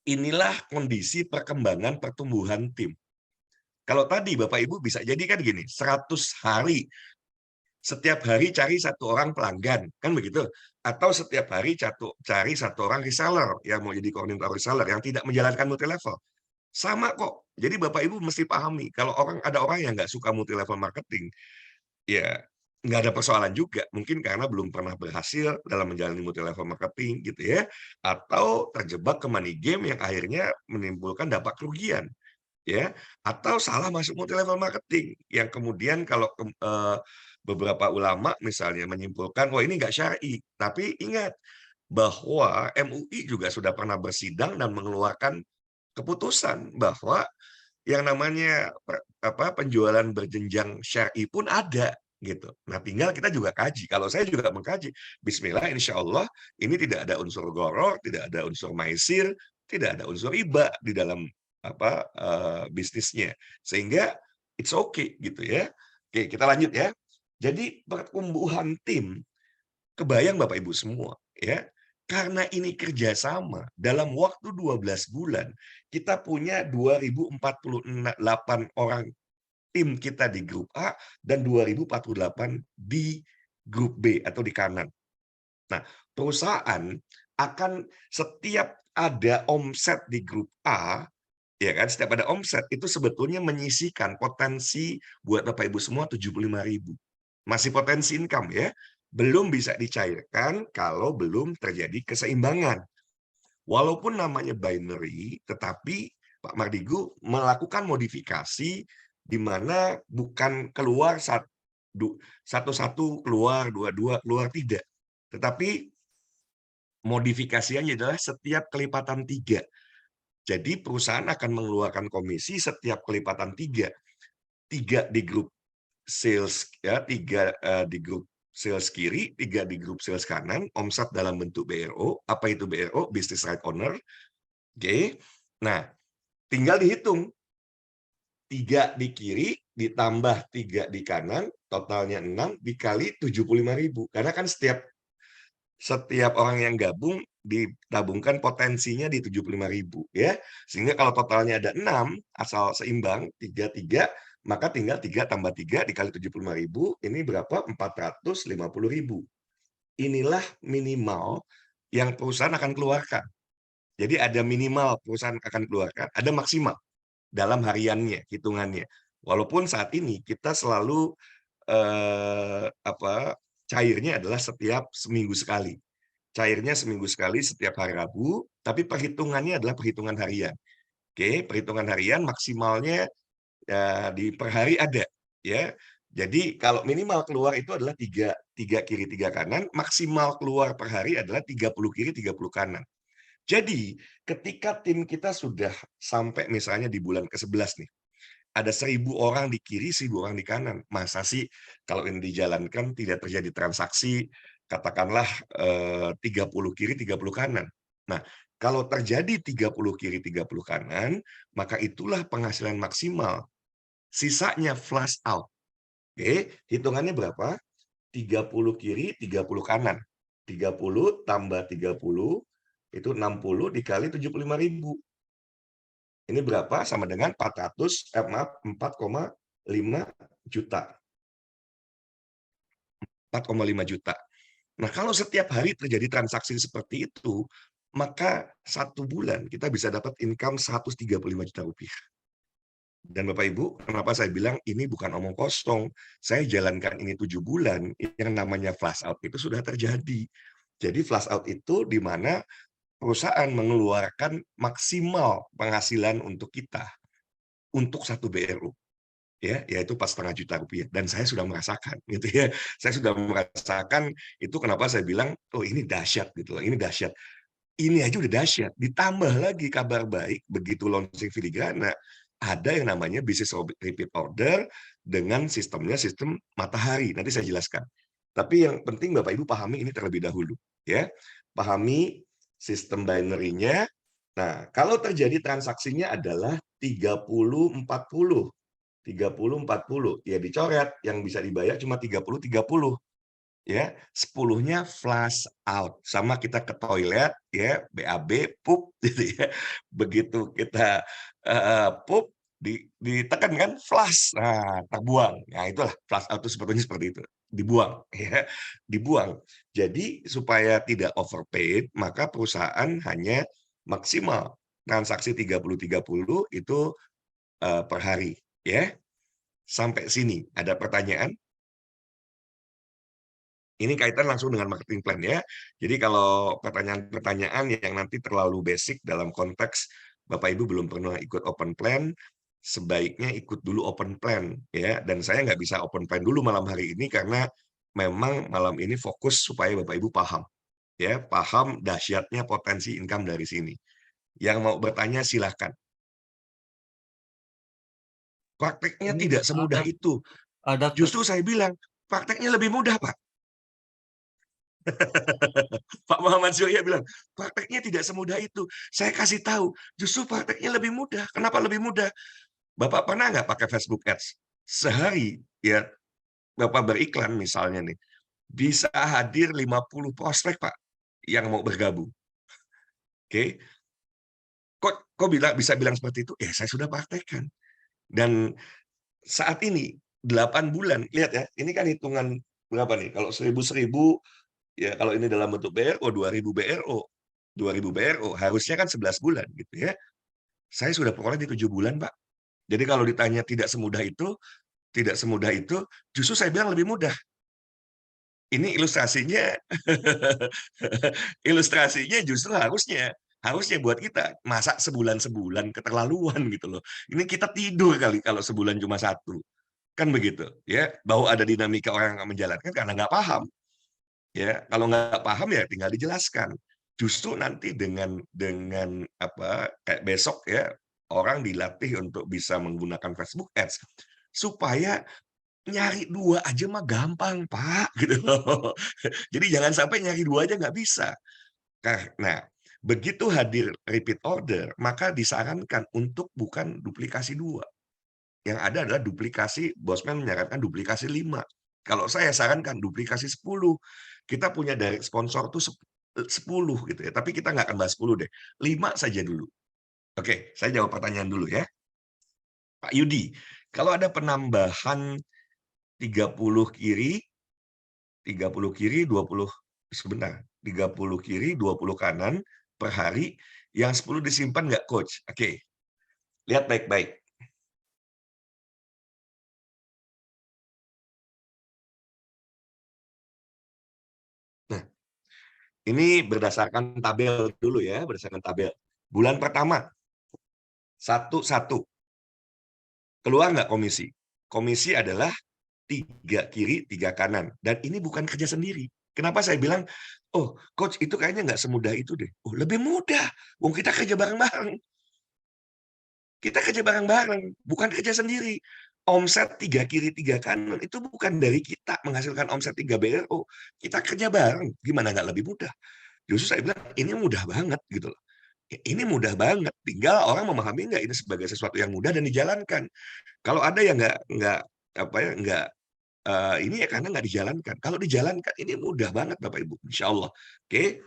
inilah kondisi perkembangan pertumbuhan tim. Kalau tadi Bapak Ibu bisa jadi kan gini, 100 hari, setiap hari cari 1 orang pelanggan, kan begitu? Atau setiap hari cari 1 orang reseller yang mau jadi koordinator reseller yang tidak menjalankan multi level. Sama kok. Jadi Bapak Ibu mesti pahami, kalau ada orang yang nggak suka multi level marketing, ya nggak ada persoalan juga. Mungkin karena belum pernah berhasil dalam menjalani multi level marketing gitu ya, atau terjebak ke money game yang akhirnya menimbulkan dampak kerugian. Ya, atau salah masuk multi level marketing yang kemudian kalau beberapa ulama misalnya menyimpulkan, "Wah ini nggak syar'i." Tapi ingat bahwa MUI juga sudah pernah bersidang dan mengeluarkan keputusan bahwa yang namanya penjualan berjenjang syar'i pun ada, gitu. Nah, tinggal kita juga kaji. Kalau saya juga mengkaji, bismillah insya Allah ini tidak ada unsur gharar, tidak ada unsur maisir, tidak ada unsur riba di dalam bisnisnya. Sehingga it's okay gitu ya. Oke, kita lanjut ya. Jadi pertumbuhan tim, kebayang Bapak Ibu semua ya, karena ini kerjasama dalam waktu 12 bulan, kita punya 2.048 orang tim kita di grup A dan 2.048 di grup B atau di kanan. Nah, perusahaan akan setiap ada omset di grup A, ya kan, setiap ada omset itu sebetulnya menyisihkan potensi buat Bapak Ibu semua 75.000. Masih potensi income ya, belum bisa dicairkan kalau belum terjadi keseimbangan. Walaupun namanya binary, tetapi Pak Mardigu melakukan modifikasi di mana bukan keluar satu-satu keluar, dua-dua keluar, tidak. Tetapi modifikasinya adalah setiap kelipatan 3. Jadi perusahaan akan mengeluarkan komisi setiap kelipatan 3. 3 di grup sales ya, 3 di grup sales kiri, 3 di grup sales kanan, omset dalam bentuk BRO. Apa itu BRO? Business Right Owner. Oke. Nah, tinggal dihitung. 3 di kiri ditambah 3 di kanan, totalnya 6 dikali 75.000. Karena kan setiap orang yang gabung ditabungkan potensinya di 75.000 ya. Sehingga kalau totalnya ada 6 asal seimbang 3 maka tinggal 3 tambah 3 dikali 75.000 ini berapa? 450.000. Inilah minimal yang perusahaan akan keluarkan. Jadi ada minimal perusahaan akan keluarkan, ada maksimal dalam hariannya, hitungannya. Walaupun saat ini kita selalu cairnya adalah setiap seminggu sekali. Cairnya seminggu sekali setiap hari Rabu, tapi perhitungannya adalah perhitungan harian. Oke, perhitungan harian maksimalnya di per hari ada, ya. Jadi kalau minimal keluar itu adalah 3 kiri 3 kanan, maksimal keluar per hari adalah 30 kiri 30 kanan. Jadi ketika tim kita sudah sampai misalnya di bulan ke-11 nih, ada 1.000 orang di kiri, 1.000 orang di kanan. Masa sih kalau ini dijalankan tidak terjadi transaksi, katakanlah 30 kiri, 30 kanan. Nah, kalau terjadi 30 kiri, 30 kanan, maka itulah penghasilan maksimal. Sisanya flush out. Oke, hitungannya berapa? 30 kiri, 30 kanan. 30 tambah 30, itu 60 dikali 75.000. Ini berapa? Sama dengan 4,5 juta. 4,5 juta. Nah, kalau setiap hari terjadi transaksi seperti itu, maka 1 bulan kita bisa dapat income 135 juta rupiah. Dan Bapak Ibu, kenapa saya bilang ini bukan omong kosong. Saya jalankan ini 7 bulan, yang namanya flash out itu sudah terjadi. Jadi flash out itu di mana perusahaan mengeluarkan maksimal penghasilan untuk kita, untuk 1 BRU. Ya, yaitu 4,5 juta rupiah. Dan saya sudah merasakan, gitu ya. Saya sudah merasakan itu kenapa saya bilang, oh ini dahsyat gitu loh, ini dahsyat. Ini aja udah dahsyat, ditambah lagi kabar baik, begitu launching Filigrana, ada yang namanya bisnis repeat order dengan sistemnya sistem matahari. Nanti saya jelaskan. Tapi yang penting Bapak Ibu pahami ini terlebih dahulu, ya. Pahami sistem binary-nya. Nah, kalau terjadi transaksinya adalah 30-40. 30, 40. Ya dicoret, yang bisa dibayar cuma 30, 30. Ya, 10-nya flush out. Sama kita ke toilet, ya, BAB, pup, gitu ya. Begitu kita pup, ditekan kan, flush, nah terbuang. Nah itulah flush out itu sebetulnya seperti itu, dibuang, ya, dibuang. Jadi supaya tidak overpaid, maka perusahaan hanya maksimal transaksi 30-30 itu per hari, ya. Sampai sini ada pertanyaan? Ini kaitan langsung dengan marketing plan ya. Jadi kalau pertanyaan-pertanyaan yang nanti terlalu basic dalam konteks Bapak Ibu belum pernah ikut open plan, sebaiknya ikut dulu open plan ya. Dan saya nggak bisa open plan dulu malam hari ini karena memang malam ini fokus supaya Bapak Ibu paham ya, paham dahsyatnya potensi income dari sini. Yang mau bertanya silahkan. Prakteknya Ini tidak semudah itu. ada Justru saya bilang prakteknya lebih mudah, Pak. Pak Muhammad Surya bilang, prakteknya tidak semudah itu. Saya kasih tahu, justru prakteknya lebih mudah. Kenapa lebih mudah? Bapak pernah nggak pakai Facebook Ads? Sehari, ya, Bapak beriklan misalnya nih, bisa hadir 50 prospek, Pak, yang mau bergabung. Oke, kok bisa bilang seperti itu? Ya, saya sudah praktekkan. Dan saat ini, 8 bulan, lihat ya, ini kan hitungan berapa nih? Kalau 1000-1000, ya kalau ini dalam bentuk BRO, 2000 BRO. 2000 BRO, harusnya kan 11 bulan gitu ya. Saya sudah peroleh di 7 bulan, Pak. Jadi kalau ditanya tidak semudah itu, justru saya bilang lebih mudah. Ini ilustrasinya ilustrasinya justru harusnya buat kita, masa sebulan-sebulan keterlaluan gitu loh. Ini kita tidur kali kalau sebulan cuma 1, kan begitu ya. Bahwa ada dinamika orang yang menjalankan karena nggak paham. Ya, kalau nggak paham ya tinggal dijelaskan. Justru nanti dengan apa, kayak besok ya, orang dilatih untuk bisa menggunakan Facebook Ads, supaya nyari 2 aja mah gampang, Pak, gitu loh. Jadi jangan sampai nyari 2 aja nggak bisa. Nah, begitu hadir repeat order, maka disarankan untuk bukan duplikasi 2. Yang ada adalah duplikasi, Bosman menyarankan duplikasi 5. Kalau saya sarankan duplikasi 10. Kita punya direct sponsor tuh 10 gitu ya, tapi kita nggak akan bahas 10 deh, 5 saja dulu. Oke, saya jawab pertanyaan dulu ya. Pak Yudi, kalau ada penambahan 30 kiri, 30 kiri, 20 sebentar, 30 kiri, 20 kanan per hari, yang 10 disimpan nggak, Coach? Oke, lihat baik-baik. Nah, ini berdasarkan tabel dulu ya, berdasarkan tabel. Bulan pertama, 1-1. Keluar nggak komisi? Komisi adalah 3 kiri, 3 kanan. Dan ini bukan kerja sendiri. Kenapa saya bilang, oh, Coach, itu kayaknya nggak semudah itu deh. Oh, lebih mudah. Wong kita kerja bareng-bareng. Kita kerja bareng-bareng, bukan kerja sendiri. Omset 3 kiri, 3 kanan itu bukan dari kita menghasilkan omset 3 BRO. Kita kerja bareng. Gimana nggak lebih mudah? Justru saya bilang, ini mudah banget gitu loh. Ini mudah banget, tinggal orang memahami nggak ini sebagai sesuatu yang mudah dan dijalankan. Kalau ada yang nggak apa ya, nggak, ini ya karena nggak dijalankan. Kalau dijalankan ini mudah banget Bapak Ibu, insyaallah. Oke,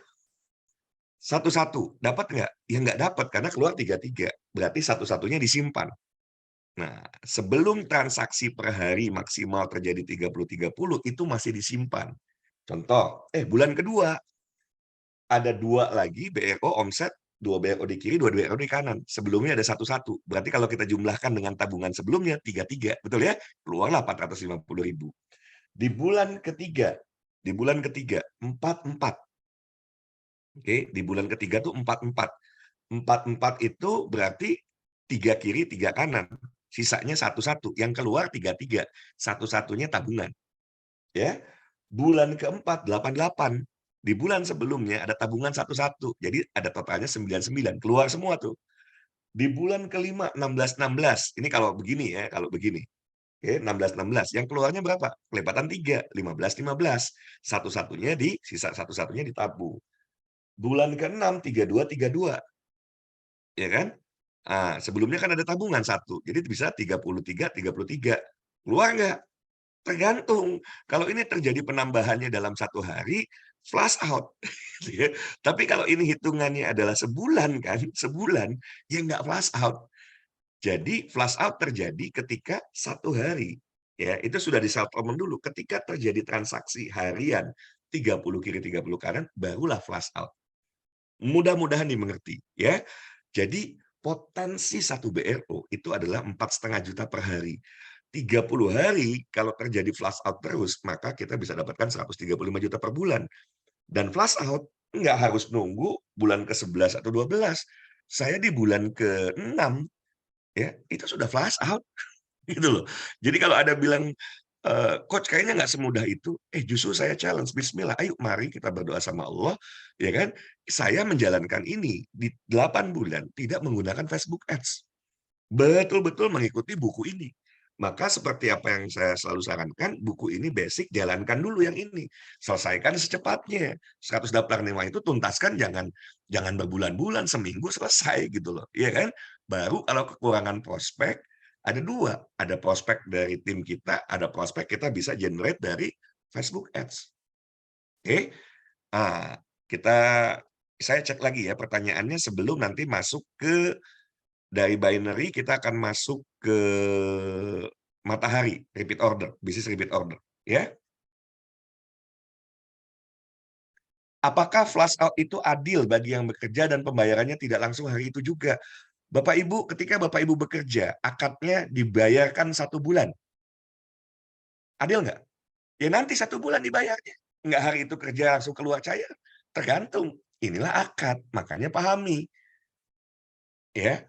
satu-satu, dapat nggak? Ya nggak dapat karena keluar 3-3, berarti satu-satunya disimpan. Nah, sebelum transaksi per hari maksimal terjadi 30-30 itu masih disimpan. Contoh, bulan kedua ada 2 lagi BRO omset, 2 BRO di kiri, 2 BRO di kanan. Sebelumnya ada 1-1. Berarti kalau kita jumlahkan dengan tabungan sebelumnya 3-3, betul ya? Keluarlah 450.000. Di bulan ketiga 4-4. Oke, di bulan ketiga tuh 4-4. 4-4 itu berarti 3 kiri, 3 kanan. Sisanya 1-1. Yang keluar 3-3. Satu-satunya tabungan. Ya. Bulan keempat 8-8. Di bulan sebelumnya ada tabungan 1-1. Jadi ada totalnya 9-9. Keluar semua tuh. Di bulan kelima 16-16. Ini kalau begini ya, kalau begini. Oke, 16-16. Yang keluarnya berapa? Kelipatan 3, 15-15. Satu-satunya sisa satu-satunya ditabung. Bulan ke-6 32-32. Ya kan? Sebelumnya kan ada tabungan 1, jadi bisa 33. Keluar nggak? Tergantung. Kalau ini terjadi penambahannya dalam 1 hari, flush out, gitu ya. Tapi kalau ini hitungannya adalah sebulan kan, sebulan, ya nggak flush out. Jadi flush out terjadi ketika 1 hari, ya itu sudah di-settlement dulu. Ketika terjadi transaksi harian 30 kiri 30 kanan, barulah flush out. Mudah-mudahan dimengerti, ya. Jadi potensi 1 BRO itu adalah 4,5 juta per hari. 30 hari kalau terjadi flush out terus, maka kita bisa dapatkan 135 juta per bulan. Dan flush out nggak harus nunggu bulan ke-11 atau 12. Saya di bulan ke-6 ya, itu sudah flush out gitu loh. Jadi kalau ada bilang, "Coach kayaknya nggak semudah itu." Justru saya challenge, bismillah, ayo mari kita berdoa sama Allah, ya kan. Saya menjalankan ini di 8 bulan tidak menggunakan Facebook Ads. Betul-betul mengikuti buku ini. Maka seperti apa yang saya selalu sarankan, buku ini basic, jalankan dulu yang ini. Selesaikan secepatnya. 100 daftar nema itu tuntaskan, jangan jangan berbulan-bulan, seminggu selesai gitu loh, iya kan? Baru kalau kekurangan prospek, ada 2, ada prospek dari tim kita, ada prospek kita bisa generate dari Facebook Ads. Oke? Nah, kita saya cek lagi ya pertanyaannya sebelum nanti masuk ke dari binary kita akan masuk ke matahari, repeat order, bisnis repeat order, ya. Apakah flash out itu adil bagi yang bekerja dan pembayarannya tidak langsung hari itu juga? Bapak Ibu, ketika Bapak Ibu bekerja, akadnya dibayarkan 1 bulan. Adil nggak? Ya nanti 1 bulan dibayarnya. Nggak hari itu kerja langsung keluar cair. Tergantung. Inilah akad, makanya pahami. Ya,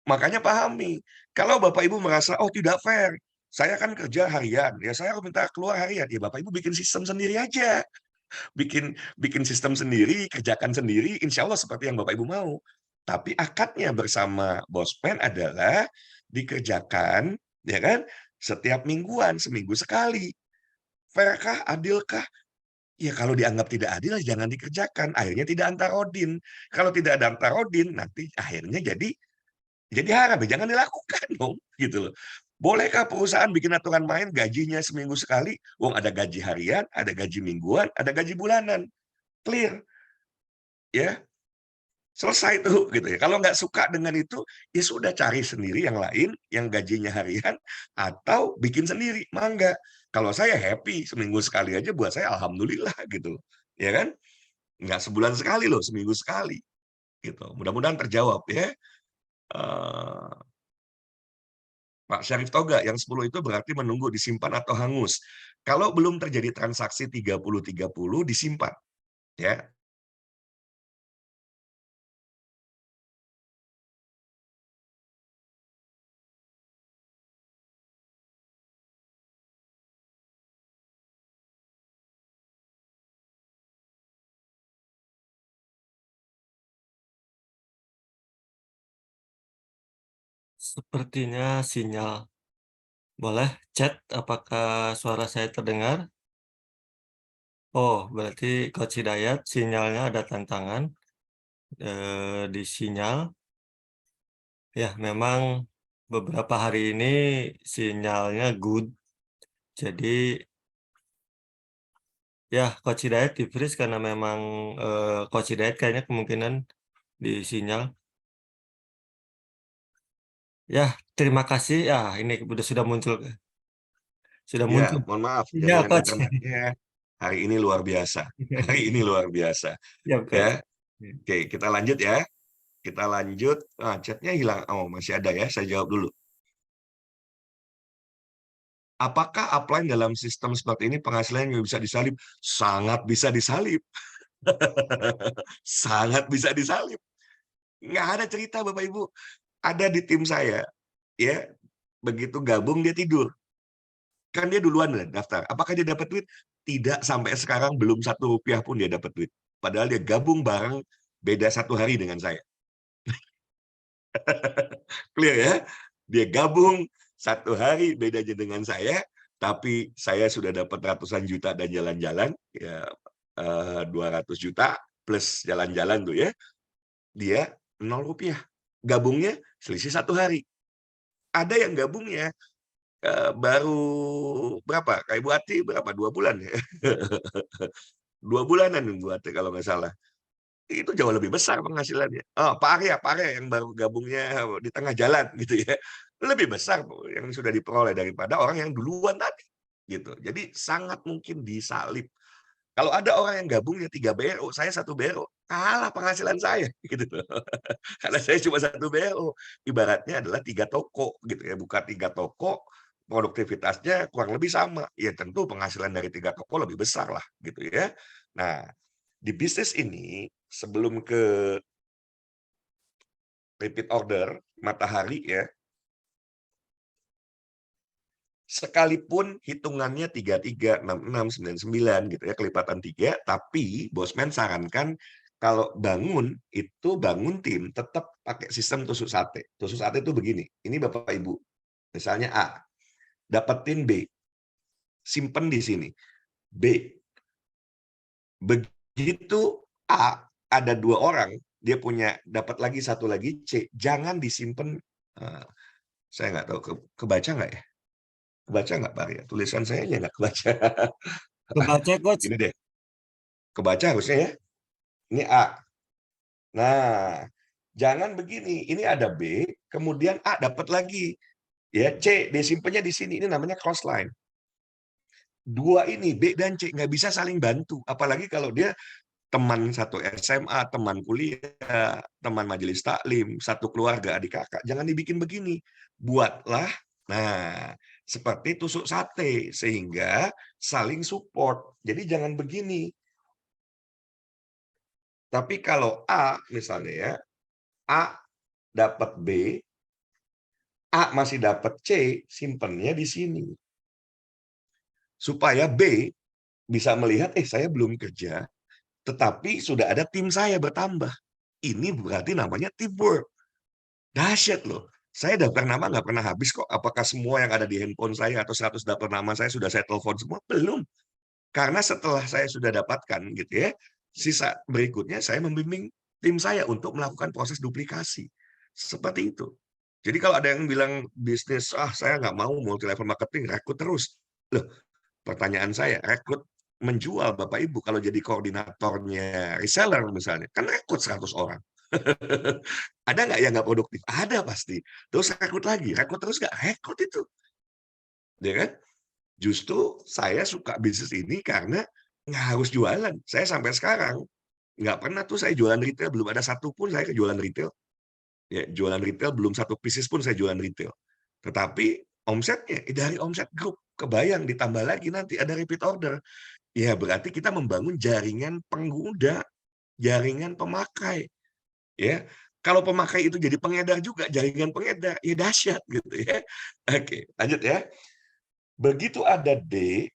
makanya pahami. Kalau Bapak Ibu merasa, "Oh, tidak fair, saya kan kerja harian, ya saya harus minta keluar harian." Ya Bapak Ibu bikin sistem sendiri aja. Bikin bikin sistem sendiri, kerjakan sendiri, insya Allah seperti yang Bapak Ibu mau. Tapi akadnya bersama bospen adalah dikerjakan, ya kan, setiap mingguan, seminggu sekali. Fair-kah, adilkah? Ya kalau dianggap tidak adil, ya jangan dikerjakan, akhirnya tidak antarodin. Kalau tidak ada antarodin, nanti akhirnya jadi haram, ya jangan dilakukan dong, gitu loh. Bolehkah perusahaan bikin aturan main gajinya seminggu sekali? Wong ada gaji harian, ada gaji mingguan, ada gaji bulanan. Clear, ya. Selesai tuh, gitu ya. Kalau nggak suka dengan itu, ya sudah cari sendiri yang lain, yang gajinya harian, atau bikin sendiri, mangga. Kalau saya happy, seminggu sekali aja buat saya alhamdulillah, gitu loh. Ya kan? Nggak sebulan sekali loh, seminggu sekali, gitu. Mudah-mudahan terjawab ya. Eee Pak Syarif Toga, yang 10 itu berarti menunggu disimpan atau hangus. Kalau belum terjadi transaksi 30-30 disimpan, ya. Sepertinya sinyal. Boleh chat apakah suara saya terdengar? Oh, berarti Coach Hidayat sinyalnya ada tantangan di sinyal. Ya, memang beberapa hari ini sinyalnya good. Jadi ya Coach Hidayat di-freeze karena memang Coach Hidayat kayaknya kemungkinan di sinyal. Ya, terima kasih. Ya, ini sudah muncul. Sudah Ya, muncul. mohon maaf Sinyal jaringan Coach. internetnya hari ini luar biasa. Hari ini luar biasa, Ya, ya. Coach. Oke, kita lanjut ya. Kita lanjut. Chat-nya hilang. Oh, masih ada ya. Saya jawab dulu. Apakah upline dalam sistem seperti ini penghasilannya bisa disalip? Sangat bisa disalip. Sangat bisa disalip. Nggak ada cerita Bapak Ibu. Ada di tim saya, ya, begitu gabung dia tidur. Kan dia duluan daftar. Apakah dia dapat duit? Tidak, sampai sekarang belum Rp1 pun dia dapat duit. Padahal dia gabung bareng, beda 1 hari dengan saya. Clear ya? Dia gabung 1 hari bedanya dengan saya, tapi saya sudah dapat ratusan juta dan jalan-jalan, ya 200 juta plus jalan-jalan tuh ya. Dia Rp0. Gabungnya selisih 1 hari. Ada yang gabungnya baru berapa, Kak Ibu Ati berapa, 2 bulan ya? 2 bulanan Ibu Ati kalau nggak salah. Itu jauh lebih besar penghasilannya. Oh, Pak Arya yang baru gabungnya di tengah jalan gitu ya. Lebih besar yang sudah diperoleh daripada orang yang duluan tadi, gitu. Jadi sangat mungkin disalib. Kalau ada orang yang gabungnya 3 BRO, saya 1 BRO, kalah penghasilan saya gitu loh. Karena saya cuma 1 BRO. Ibaratnya adalah 3 toko gitu ya, buka 3 toko, produktivitasnya kurang lebih sama. Ya tentu penghasilan dari 3 toko lebih besar lah gitu ya. Nah, di bisnis ini sebelum ke repeat order, matahari ya, sekalipun hitungannya 33, 66, 99 gitu ya, kelipatan 3, tapi bosman sarankan kalau bangun, itu bangun tim tetap pakai sistem tusuk sate. Tusuk sate itu begini, ini Bapak Ibu, misalnya A, dapetin B, simpen di sini. B, begitu A, ada 2 orang, dia punya dapat lagi 1 lagi C, jangan disimpan, saya nggak tahu kebaca nggak ya? Kebaca nggak Pak Arya? Tulisan saya aja nggak kebaca. Kebaca coach. Ini deh, kebaca harusnya ya. Ini A. Nah, jangan begini. Ini ada B, kemudian A dapat lagi. Ya, C, disimpannya di sini. Ini namanya cross line. 2 ini, B dan C, nggak bisa saling bantu. Apalagi kalau dia teman satu SMA, teman kuliah, teman majelis taklim, satu keluarga, adik kakak. Jangan dibikin begini. Buatlah, nah, seperti tusuk sate, sehingga saling support. Jadi jangan begini. Tapi kalau A, misalnya ya, A dapat B, A masih dapat C, simpennya di sini. Supaya B bisa melihat, saya belum kerja, tetapi sudah ada tim saya bertambah. Ini berarti namanya teamwork. Dahsyat loh. Saya daftar nama nggak pernah habis kok. Apakah semua yang ada di handphone saya atau 100 daftar nama saya sudah saya telepon semua? Belum. Karena setelah saya sudah dapatkan gitu ya, sisa berikutnya saya membimbing tim saya untuk melakukan proses duplikasi. Seperti itu. Jadi kalau ada yang bilang bisnis, saya nggak mau multi level marketing, rekrut terus. Loh, pertanyaan saya, rekrut menjual Bapak Ibu kalau jadi koordinatornya reseller misalnya, kan rekrut 100 orang. Ada nggak yang nggak produktif? Ada pasti. Terus rekrut terus nggak? Rekrut itu. Ya kan? Justru saya suka bisnis ini karena nggak harus jualan. Saya sampai sekarang nggak pernah tuh saya jualan retail, belum ada satu pun saya jualan retail. Ya, jualan retail belum satu bisnis pun saya jualan retail. Tetapi omsetnya dari omset grup kebayang ditambah lagi nanti ada repeat order. Ya berarti kita membangun jaringan pengguna, jaringan pemakai. Ya, kalau pemakai itu jadi pengedar juga, jaringan pengedar, ya dahsyat gitu ya. Oke, lanjut ya. Begitu ada D,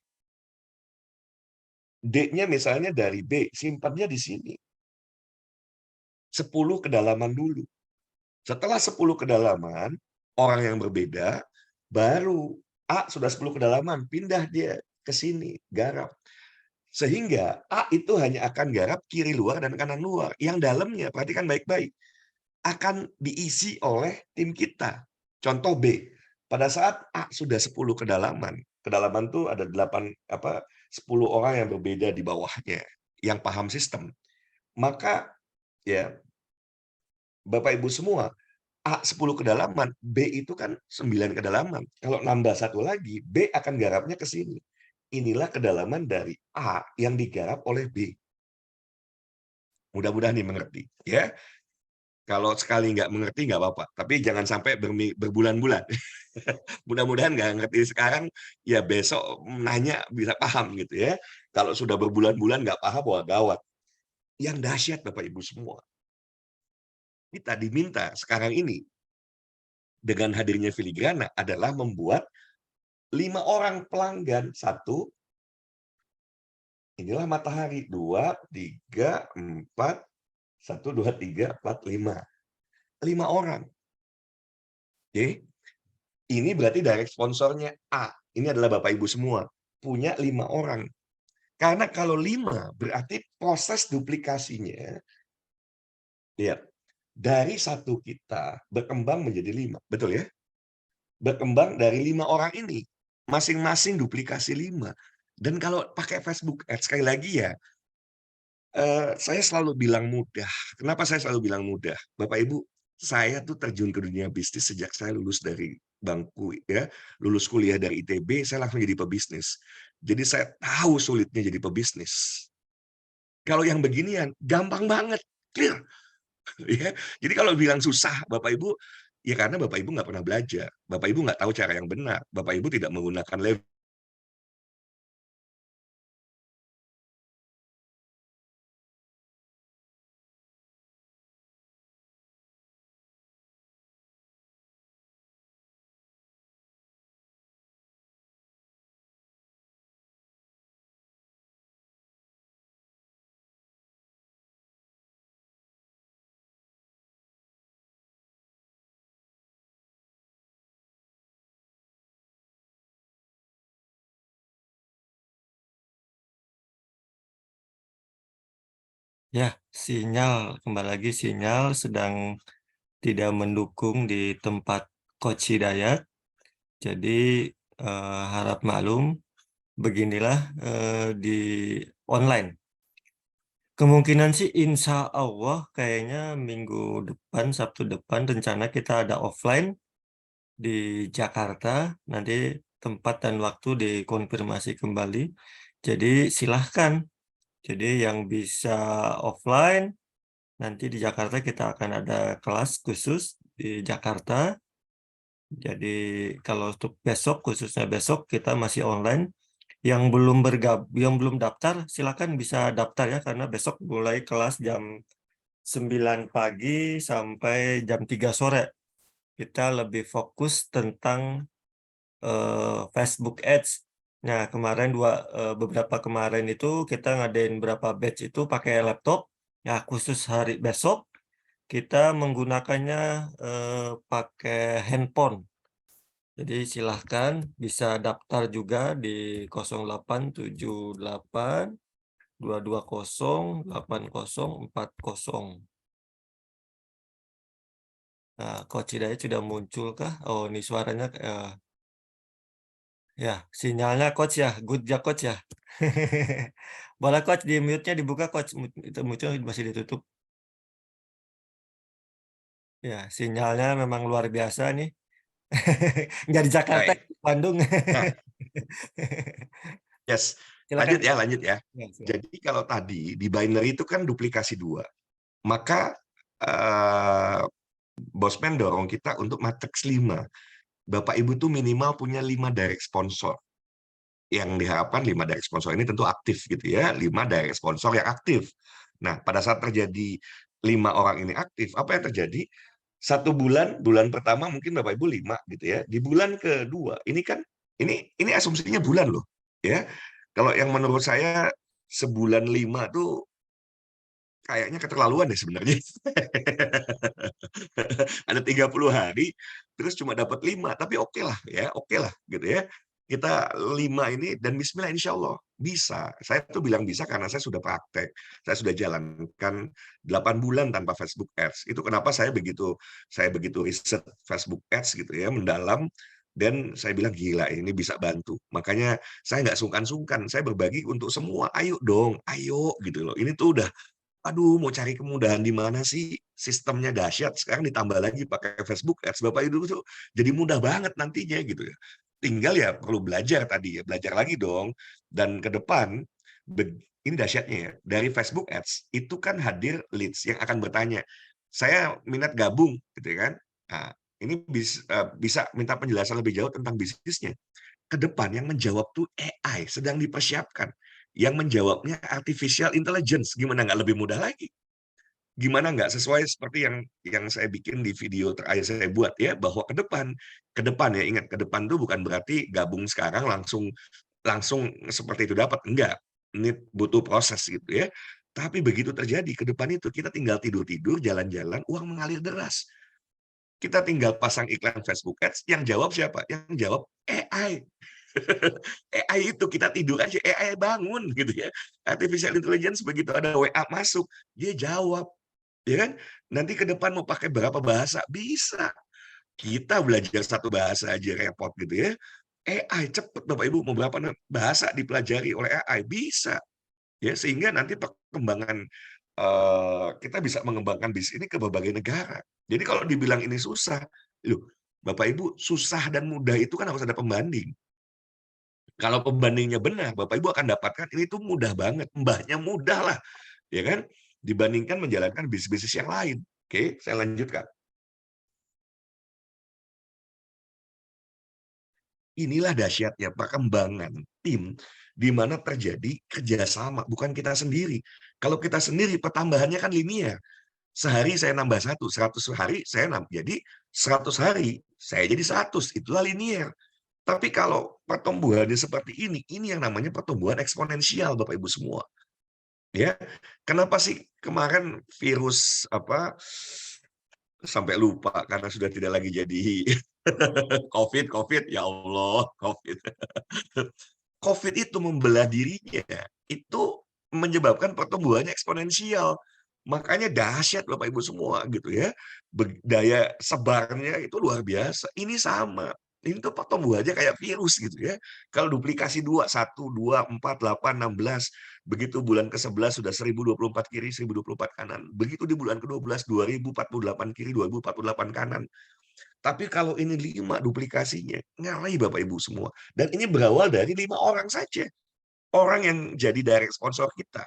D-nya misalnya dari B, simpannya di sini. 10 kedalaman dulu. Setelah 10 kedalaman, orang yang berbeda, baru A sudah 10 kedalaman, pindah dia ke sini, garap. Sehingga A itu hanya akan garap kiri luar dan kanan luar. Yang dalamnya, perhatikan baik-baik, akan diisi oleh tim kita. Contoh B, pada saat A sudah 10 kedalaman tuh ada 10 orang yang berbeda di bawahnya, yang paham sistem. Maka ya Bapak Ibu semua, A 10 kedalaman, B itu kan 9 kedalaman. Kalau nambah satu lagi, B akan garapnya ke sini. Inilah kedalaman dari A yang digarap oleh B. Mudah-mudahan dimengerti, ya. Kalau sekali nggak mengerti nggak apa-apa, tapi jangan sampai berbulan-bulan. Mudah-mudahan nggak ngerti sekarang, ya besok nanya bisa paham gitu ya. Kalau sudah berbulan-bulan nggak paham, wah gawat. Yang dahsyat Bapak Ibu semua, kita diminta sekarang ini dengan hadirnya Filigrana adalah membuat 5 orang pelanggan. 1, inilah matahari. 2, 3, 4, 1, 2, 3, 4, 5. 5 orang. Oke. Ini berarti direct sponsornya A. Ini adalah Bapak Ibu semua. Punya 5 orang. Karena kalau 5 berarti proses duplikasinya, ya, Dari satu kita berkembang menjadi 5, betul ya? Berkembang dari 5 orang ini, masing-masing duplikasi 5. Dan kalau pakai Facebook Ads, sekali lagi ya, saya selalu bilang mudah. Kenapa saya selalu bilang mudah? Bapak Ibu, saya tuh terjun ke dunia bisnis sejak saya lulus dari bangku ya, lulus kuliah dari ITB, saya langsung jadi pebisnis. Jadi saya tahu sulitnya jadi pebisnis. Kalau yang beginian, gampang banget, clear. Ya. Jadi kalau bilang susah, Bapak Ibu, ya karena Bapak Ibu nggak pernah belajar. Bapak Ibu nggak tahu cara yang benar. Bapak Ibu tidak menggunakan Ya, sinyal, kembali lagi sinyal sedang tidak mendukung di tempat Coach Hidayat. Jadi harap maklum, beginilah di online. Kemungkinan sih insya Allah kayaknya minggu depan, Sabtu depan rencana kita ada offline di Jakarta. Nanti tempat dan waktu dikonfirmasi kembali. Jadi silahkan. Jadi yang bisa offline, nanti di Jakarta kita akan ada kelas khusus di Jakarta. Jadi kalau untuk besok, khususnya besok kita masih online. Yang belum daftar, silakan bisa daftar ya, karena besok mulai kelas jam 9 pagi sampai jam 3 sore. Kita lebih fokus tentang Facebook Ads. Nah, beberapa kemarin itu kita ngadain berapa batch itu pakai laptop. Ya, khusus hari besok kita menggunakannya pakai handphone. Jadi silahkan bisa daftar juga di 0878 220 8040. Nah, Coach Hidayat sudah muncul kah? Oh, ini suaranya ya, sinyalnya Coach ya, good ya Coach ya. Boleh Coach di mute-nya dibuka Coach, itu muncul masih ditutup. Ya, sinyalnya memang luar biasa nih. Nggak di Jakarta, baik. di Bandung. Nah, yes, Silakan. lanjut ya. Ya, silakan. Jadi kalau tadi di binary itu kan duplikasi 2. Maka Bosman dorong kita untuk matriks 5. Bapak Ibu tuh minimal punya 5 direct sponsor. Yang diharapkan 5 direct sponsor ini tentu aktif gitu ya, 5 direct sponsor yang aktif. Nah, pada saat terjadi 5 orang ini aktif, apa yang terjadi? 1 bulan, bulan pertama mungkin Bapak Ibu 5 gitu ya. Di bulan kedua, ini kan ini asumsinya bulan loh, ya. Kalau yang menurut saya sebulan 5 tuh kayaknya keterlaluan deh sebenarnya. Ada 30 hari, terus cuma dapat 5, tapi oke lah ya, oke lah gitu ya. Kita 5 ini dan bismillah insya Allah bisa. Saya tuh bilang bisa karena saya sudah praktek, saya sudah jalankan 8 bulan tanpa Facebook Ads. Itu kenapa saya begitu riset Facebook Ads gitu ya, mendalam, dan saya bilang gila ini bisa bantu. Makanya saya nggak sungkan-sungkan, saya berbagi untuk semua. Ayo dong, ayo gitu loh. Ini tuh udah aduh, mau cari kemudahan di mana sih? Sistemnya dahsyat, sekarang ditambah lagi pakai Facebook Ads. Bapak Ibu tuh jadi mudah banget nantinya gitu ya. Tinggal ya perlu belajar tadi ya, belajar lagi dong. Dan ke depan, ini dahsyatnya ya, dari Facebook Ads itu kan hadir leads yang akan bertanya, saya minat gabung gitu ya kan. Nah, ini bisa minta penjelasan lebih jauh tentang bisnisnya. Ke depan yang menjawab tuh AI sedang dipersiapkan. Yang menjawabnya artificial intelligence, gimana nggak lebih mudah lagi? Gimana nggak sesuai seperti yang saya bikin di video terakhir saya buat ya, bahwa ke depan ya, ingat ke depan tuh bukan berarti gabung sekarang langsung langsung seperti itu dapat, enggak. Ini butuh proses gitu ya. Tapi begitu terjadi ke depan itu kita tinggal tidur-tidur, jalan-jalan, uang mengalir deras. Kita tinggal pasang iklan Facebook Ads, yang jawab siapa? Yang jawab AI. AI itu kita tidur aja, AI bangun gitu ya. Artificial intelligence begitu ada WA masuk, dia jawab. Ya kan? Nanti ke depan mau pakai berapa bahasa, bisa. Kita belajar satu bahasa aja repot gitu ya. AI cepet Bapak Ibu, mau berapa bahasa dipelajari oleh AI, bisa. Ya, sehingga nanti perkembangan, kita bisa mengembangkan bisnis ini ke berbagai negara. Jadi kalau dibilang ini susah, loh, Bapak Ibu, susah dan mudah itu kan harus ada pembanding. Kalau pembandingnya benar, Bapak Ibu akan dapatkan ini tuh mudah banget, mbahnya mudah lah, ya kan? Dibandingkan menjalankan bisnis-bisnis yang lain. Oke, saya lanjutkan. Inilah dahsyatnya perkembangan tim, di mana terjadi kerjasama, bukan kita sendiri. Kalau kita sendiri, pertambahannya kan linear. Sehari saya nambah satu, 100 hari saya jadi 100 hari, saya jadi 100, itulah linear. Tapi kalau pertumbuhannya seperti ini yang namanya pertumbuhan eksponensial Bapak Ibu semua. Ya, kenapa sih kemarin virus apa, sampai lupa karena sudah tidak lagi jadi COVID, ya Allah, COVID. COVID itu membelah dirinya, itu menyebabkan pertumbuhannya eksponensial. Makanya dahsyat Bapak Ibu semua gitu ya. Daya sebarnya itu luar biasa. Ini sama. Ini tuh pertumbuhannya kayak virus gitu ya. Kalau duplikasi 2, 1, 2, 4, 8, 16. Begitu bulan ke-11 sudah 1024 kiri, 1024 kanan. Begitu di bulan ke-12, 2048 kiri, 2048 kanan. Tapi kalau ini 5 duplikasinya, ngeri Bapak Ibu semua. Dan ini berawal dari 5 orang saja. Orang yang jadi direct sponsor kita.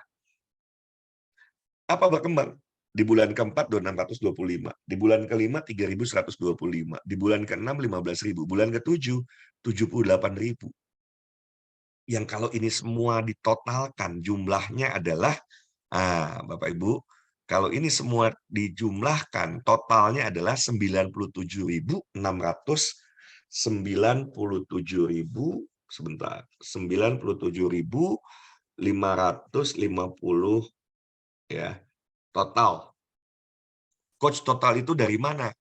Apa berkembang? Di bulan ke-4 625, di bulan ke-5 3.125, di bulan ke-6 15.000, bulan ke-7 78.000. Yang kalau ini semua ditotalkan jumlahnya adalah Bapak Ibu, kalau ini semua dijumlahkan totalnya adalah 97.697.000 sebentar, 97.550 ya, total. Coach total itu dari mana?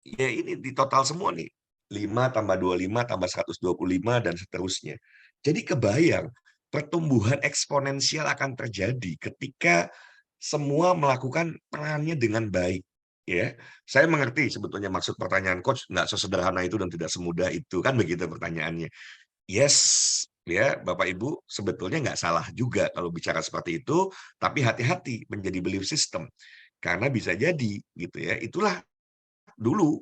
Ya ini di total semua nih. 5 tambah 25 tambah 125 dan seterusnya. Jadi kebayang pertumbuhan eksponensial akan terjadi ketika semua melakukan perannya dengan baik. Ya, saya mengerti sebetulnya maksud pertanyaan coach nggak sesederhana itu dan tidak semudah itu kan begitu pertanyaannya. Yes, ya Bapak Ibu sebetulnya nggak salah juga kalau bicara seperti itu, tapi hati-hati menjadi belief system karena bisa jadi gitu ya. Itulah dulu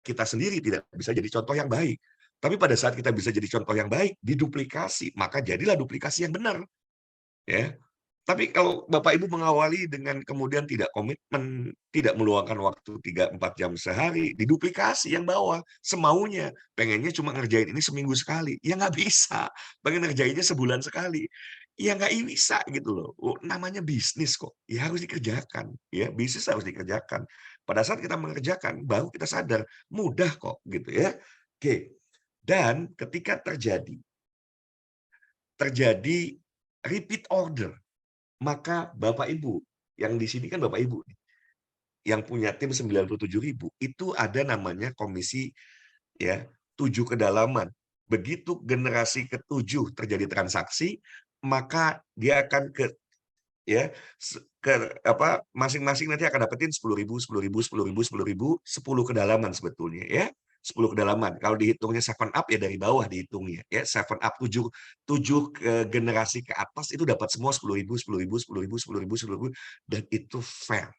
kita sendiri tidak bisa jadi contoh yang baik. Tapi pada saat kita bisa jadi contoh yang baik, diduplikasi, maka jadilah duplikasi yang benar. Ya. Tapi kalau Bapak Ibu mengawali dengan kemudian tidak komitmen, tidak meluangkan waktu 3-4 jam sehari, diduplikasi yang bawah, semaunya. Pengennya cuma ngerjain ini seminggu sekali. Ya nggak bisa. Pengen ngerjainnya sebulan sekali. Ya nggak bisa gitu loh. Namanya bisnis kok. Ya harus dikerjakan. Ya, bisnis harus dikerjakan. Pada saat kita mengerjakan, baru kita sadar, mudah kok gitu ya. Oke. Dan ketika terjadi repeat order, maka Bapak Ibu, yang di sini kan Bapak Ibu nih, yang punya tim 97.000, itu ada namanya komisi ya, 7 kedalaman. Begitu generasi ke-7 terjadi transaksi, maka dia akan ya, apa, masing-masing nanti akan dapetin 10.000, 10.000, 10.000, 10.000, 10 kedalaman sebetulnya ya. 10 kedalaman. Kalau dihitungnya 7 up ya dari bawah dihitungnya ya. 7 up 7 ke generasi ke atas itu dapat semua 10.000, 10.000, 10.000, 10.000, 10.000 dan itu fair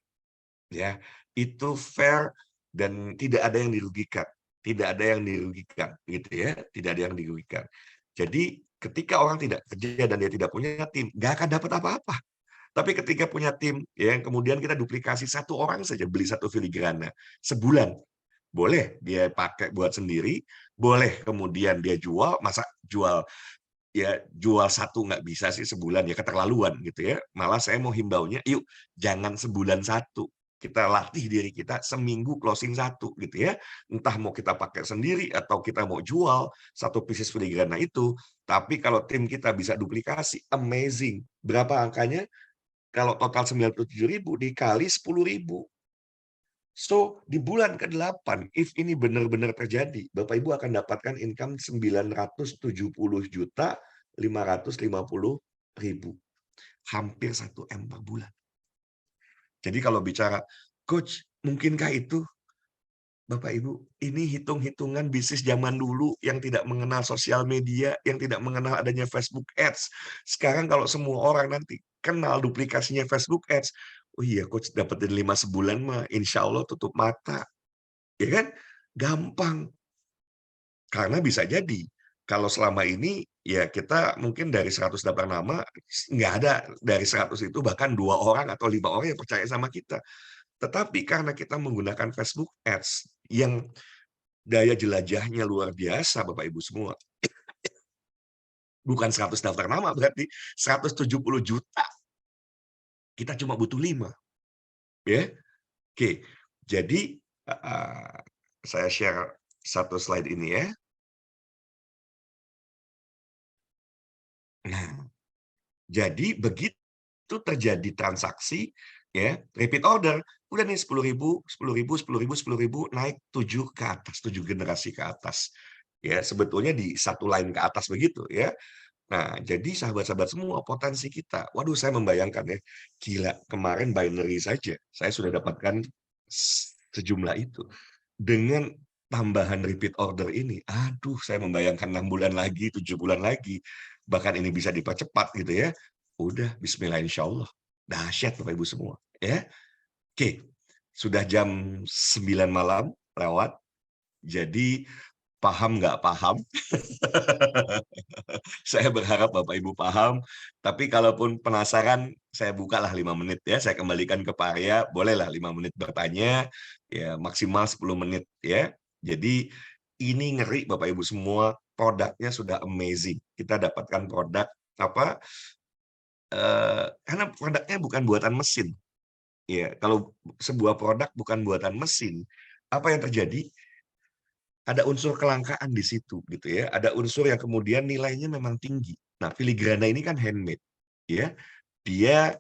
ya. Itu fair dan tidak ada yang dirugikan. Tidak ada yang dirugikan gitu ya. Tidak ada yang dirugikan. Jadi ketika orang tidak kerja dan dia tidak punya tim, nggak akan dapat apa-apa. Tapi ketika punya tim, ya, yang kemudian kita duplikasi satu orang saja beli satu filigrana sebulan, boleh dia pakai buat sendiri, boleh kemudian dia jual, masa jual ya jual satu nggak bisa sih sebulan ya keterlaluan gitu ya. Malah saya mau himbaunya, yuk jangan sebulan satu. Kita latih diri kita seminggu closing satu gitu ya. Entah mau kita pakai sendiri atau kita mau jual satu pieces filigrana itu. Tapi kalau tim kita bisa duplikasi, amazing. Berapa angkanya? Kalau total 97.000 dikali 10.000. So, di bulan ke-8, if ini benar-benar terjadi, Bapak Ibu akan dapatkan income 970.550.000. Hampir 1 M per bulan. Jadi kalau bicara, "Coach, mungkinkah itu?" Bapak Ibu, ini hitung-hitungan bisnis zaman dulu yang tidak mengenal sosial media, yang tidak mengenal adanya Facebook Ads. Sekarang kalau semua orang nanti kenal duplikasinya Facebook Ads, "Oh iya coach dapetin 5 sebulan mah insya Allah tutup mata." Ya kan? Gampang. Karena bisa jadi, kalau selama ini ya kita mungkin dari 108 nama, nggak ada dari 100 itu bahkan 2 orang atau 5 orang yang percaya sama kita. Tetapi karena kita menggunakan Facebook Ads yang daya jelajahnya luar biasa Bapak Ibu semua. Bukan 100 daftar nama berarti, 170 juta. Kita cuma butuh 5, ya. Oke, jadi, saya share satu slide ini ya. Nah, jadi begitu terjadi transaksi, ya, repeat order, udah nih 10.000, 10.000, 10.000, 10.000, naik 7 ke atas, 7 generasi ke atas. Ya, sebetulnya di satu line ke atas begitu ya. Nah, jadi sahabat-sahabat semua, potensi kita, waduh saya membayangkan ya, gila kemarin binary saja saya sudah dapatkan sejumlah itu. Dengan tambahan repeat order ini, aduh saya membayangkan 6 bulan lagi, 7 bulan lagi, bahkan ini bisa dipercepat gitu ya. Udah bismillah insyaallah. Dahsyat Bapak Ibu semua, ya. Oke, sudah jam 9 malam lewat, jadi paham nggak paham, saya berharap Bapak Ibu paham, tapi kalaupun penasaran, saya bukalah 5 menit ya, saya kembalikan ke Pak Arya, bolehlah 5 menit bertanya, ya maksimal 10 menit ya. Jadi ini ngeri Bapak Ibu semua, produknya sudah amazing. Kita dapatkan produk apa, karena produknya bukan buatan mesin. Ya, kalau sebuah produk bukan buatan mesin, apa yang terjadi? Ada unsur kelangkaan di situ gitu ya, ada unsur yang kemudian nilainya memang tinggi. Nah, filigrana ini kan handmade, ya. Dia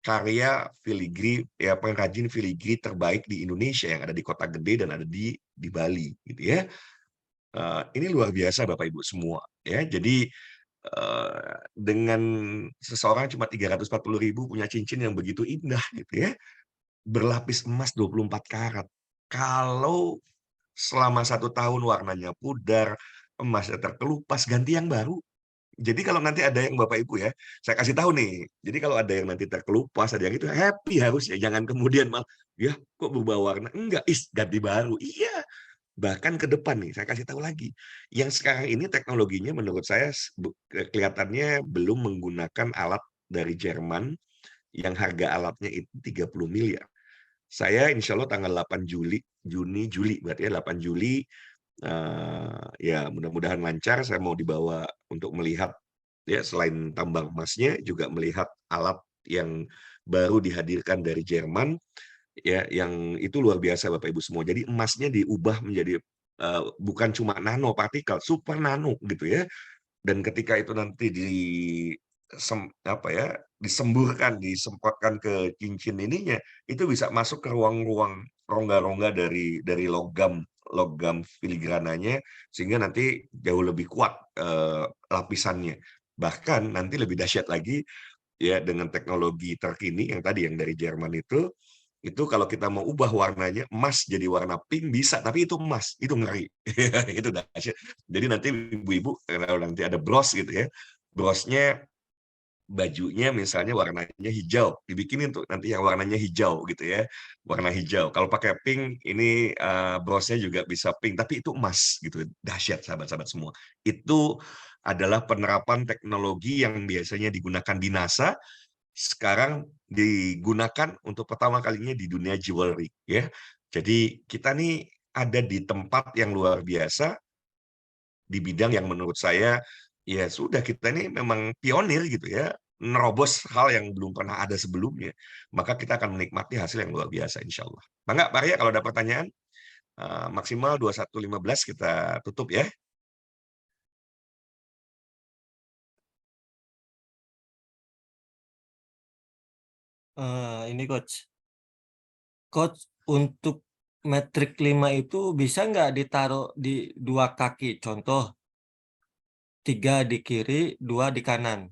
karya filigri, ya pengrajin filigri terbaik di Indonesia yang ada di Kota Gede dan ada di Bali gitu ya. Ini luar biasa Bapak Ibu semua ya. Jadi, dengan seseorang cuma 340.000 punya cincin yang begitu indah gitu ya, berlapis emas 24 karat. Kalau selama 1 tahun warnanya pudar, emasnya terkelupas, ganti yang baru. Jadi kalau nanti ada yang Bapak Ibu ya, saya kasih tahu nih, jadi kalau ada yang nanti terkelupas, ada yang itu, happy harusnya, jangan kemudian malah, "Yah, kok berubah warna?" Enggak, ganti baru. Iya, bahkan ke depan nih, saya kasih tahu lagi, yang sekarang ini teknologinya menurut saya kelihatannya belum menggunakan alat dari Jerman, yang harga alatnya itu 30 miliar. Saya insya Allah tanggal 8 Juni, berarti ya 8 Juli, ya mudah-mudahan lancar, saya mau dibawa untuk melihat, ya selain tambang emasnya, juga melihat alat yang baru dihadirkan dari Jerman, ya yang itu luar biasa Bapak Ibu semua. Jadi emasnya diubah menjadi, bukan cuma nanopartikel, super nano gitu ya. Dan ketika itu nanti apa ya, disemprotkan ke cincin ininya, itu bisa masuk ke ruang-ruang rongga-rongga dari logam logam filigrananya, sehingga nanti jauh lebih kuat, lapisannya. Bahkan nanti lebih dahsyat lagi, ya dengan teknologi terkini yang tadi yang dari Jerman itu kalau kita mau ubah warnanya emas jadi warna pink bisa, tapi itu emas, itu ngeri. Itu dahsyat. Jadi nanti ibu-ibu kalau nanti ada bros gitu ya, brosnya bajunya misalnya warnanya hijau, dibikinin tuh nanti yang warnanya hijau gitu ya, warna hijau. Kalau pakai pink ini, brosnya juga bisa pink, tapi itu emas gitu, dahsyat sahabat-sahabat semua. Itu adalah penerapan teknologi yang biasanya digunakan di NASA, sekarang digunakan untuk pertama kalinya di dunia jewelry ya. Jadi kita nih ada di tempat yang luar biasa, di bidang yang menurut saya, ya sudah kita ini memang pionir gitu ya, nerobos hal yang belum pernah ada sebelumnya. Maka kita akan menikmati hasil yang luar biasa insyaallah. Mangga Pak Arya kalau ada pertanyaan, maksimal 21.15 kita tutup ya. Ini coach. Coach, untuk metrik 5 itu bisa nggak ditaruh di 2 kaki? Contoh, 3 di kiri, 2 di kanan.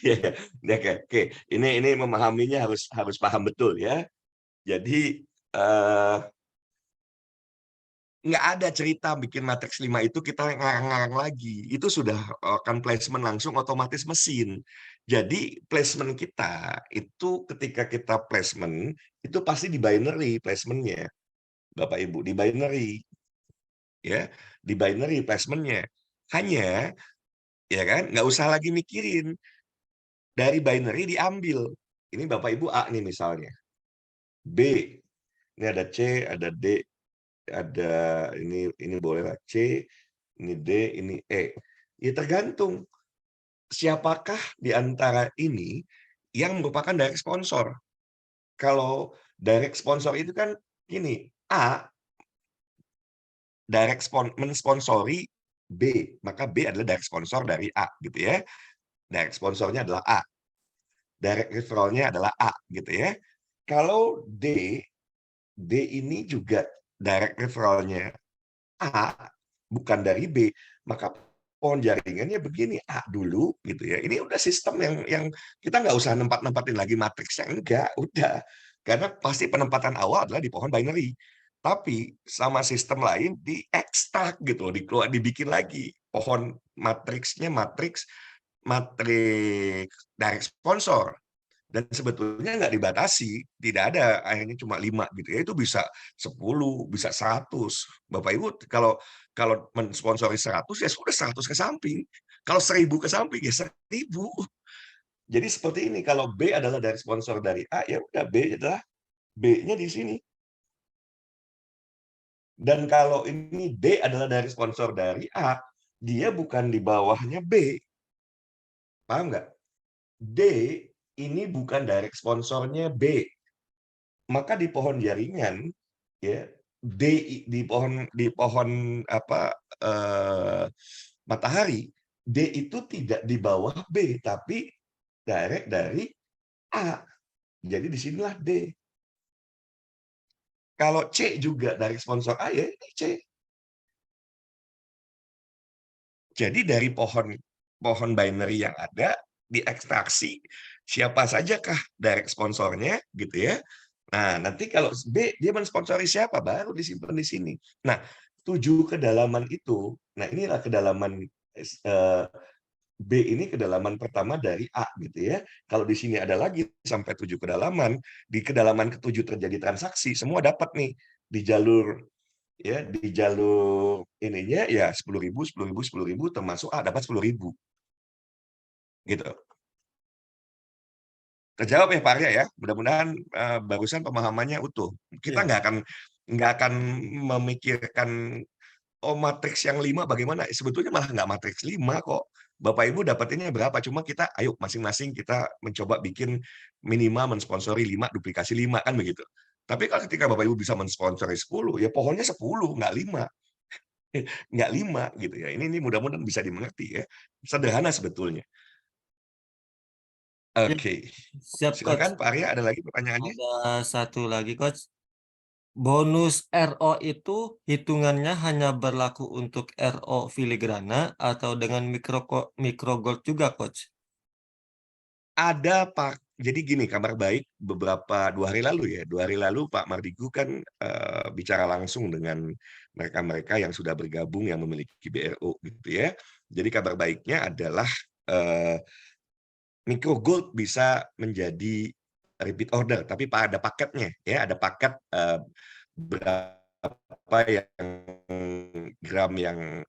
Iya, ya, oke. Ini memahaminya harus harus paham betul ya. Jadi, nggak ada cerita bikin matriks 5 itu kita ngarang-ngarang lagi. Itu sudah, kan placement langsung otomatis mesin. Jadi placement kita itu ketika kita placement, itu pasti di binary placement-nya, Bapak Ibu, di binary, ya, di binary placement-nya. Hanya, ya kan, nggak usah lagi mikirin, dari binary diambil. Ini Bapak Ibu A nih misalnya, B, ini ada C, ada D, ada ini bolehlah C, ini D, ini E. Ya tergantung siapakah di antara ini yang merupakan direct sponsor. Kalau direct sponsor itu kan gini, A mensponsori B, maka B adalah direct sponsor dari A gitu ya. Direct sponsornya adalah A. Direct referral-nya adalah A gitu ya. Kalau D ini juga direct referral-nya A, bukan dari B, maka pohon jaringannya begini, A dulu gitu ya. Ini udah sistem yang kita nggak usah nempat-nempatin lagi matriksnya, enggak, udah. Karena pasti penempatan awal adalah di pohon binary. Tapi sama sistem lain diekstrak gitu, dibikin lagi pohon matriksnya matriks matriks direct sponsor. Dan sebetulnya nggak dibatasi, tidak ada akhirnya cuma 5 gitu ya, itu bisa 10, bisa 100. Bapak Ibu kalau kalau mensponsori 100 ya sudah 100 ke samping. Kalau 1000 ke samping ya 1000. Jadi seperti ini, kalau B adalah dari sponsor dari A, ya udah B adalah B-nya di sini. Dan kalau ini D adalah dari sponsor dari A, dia bukan di bawahnya B. Paham nggak? D ini bukan direct sponsornya B. Maka di pohon jaringan ya D di pohon apa matahari D itu tidak di bawah B tapi direct dari A. Jadi disinilah D. Kalau C juga dari sponsor A ya ini C. Jadi dari pohon binary yang ada diekstraksi siapa sajakah direct sponsornya gitu ya. Nah, nanti kalau B dia mensponsori siapa baru disimpan di sini. Nah, 7 kedalaman itu, nah inilah kedalaman B ini kedalaman pertama dari A gitu ya. Kalau di sini ada lagi sampai 7 kedalaman, di kedalaman ke-7 terjadi transaksi, semua dapat nih di jalur ya di jalur ininya ya 10.000, 10.000, 10.000 termasuk A dapat 10.000 gitu. Terjawab ya Pak Arya ya. Mudah-mudahan barusan pemahamannya utuh. Kita Iya. nggak akan memikirkan oh matriks yang 5 bagaimana. Sebetulnya malah nggak matriks 5 kok. Bapak Ibu dapatinnya berapa? Cuma kita ayo masing-masing kita mencoba bikin minimal mensponsori 5 duplikasi 5 kan begitu. Tapi kalau ketika Bapak Ibu bisa mensponsori 10 ya pohonnya 10 nggak 5. Nggak 5 gitu ya. Ini mudah-mudahan bisa dimengerti ya. Sederhana sebetulnya. Ya, Oke. siap Coach. Silakan Pak Arya ada lagi pertanyaannya? Ada satu lagi Coach. Bonus RO itu hitungannya hanya berlaku untuk RO filigrana atau dengan mikro gold juga Coach? Ada Pak. Jadi gini, kabar baik beberapa 2 hari lalu ya, 2 hari lalu Pak Mardigu kan, bicara langsung dengan mereka-mereka yang sudah bergabung yang memiliki BRO gitu ya. Jadi kabar baiknya adalah, eee, Micro Gold bisa menjadi repeat order, tapi ada paketnya ya, ada paket, berapa yang gram yang,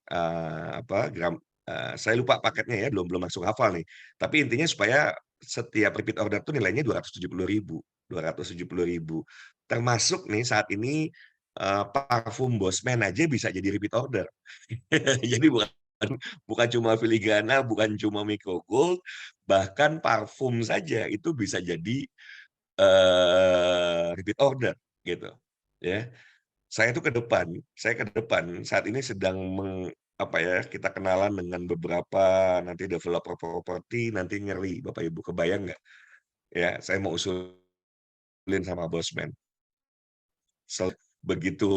gram, saya lupa paketnya ya, belum belum langsung hafal nih. Tapi intinya supaya setiap repeat order tuh nilainya 270.000, 270.000. Termasuk nih saat ini, parfum Bosman aja bisa jadi repeat order. Jadi bukan cuma filigrana, bukan cuma Micro Gold, bahkan parfum saja itu bisa jadi, repeat order gitu, ya. Saya ke depan, saat ini sedang apa ya, kita kenalan dengan beberapa nanti developer properti, nanti ngeri Bapak Ibu, kebayang nggak? Ya, saya mau usulin sama Bosman. Begitu,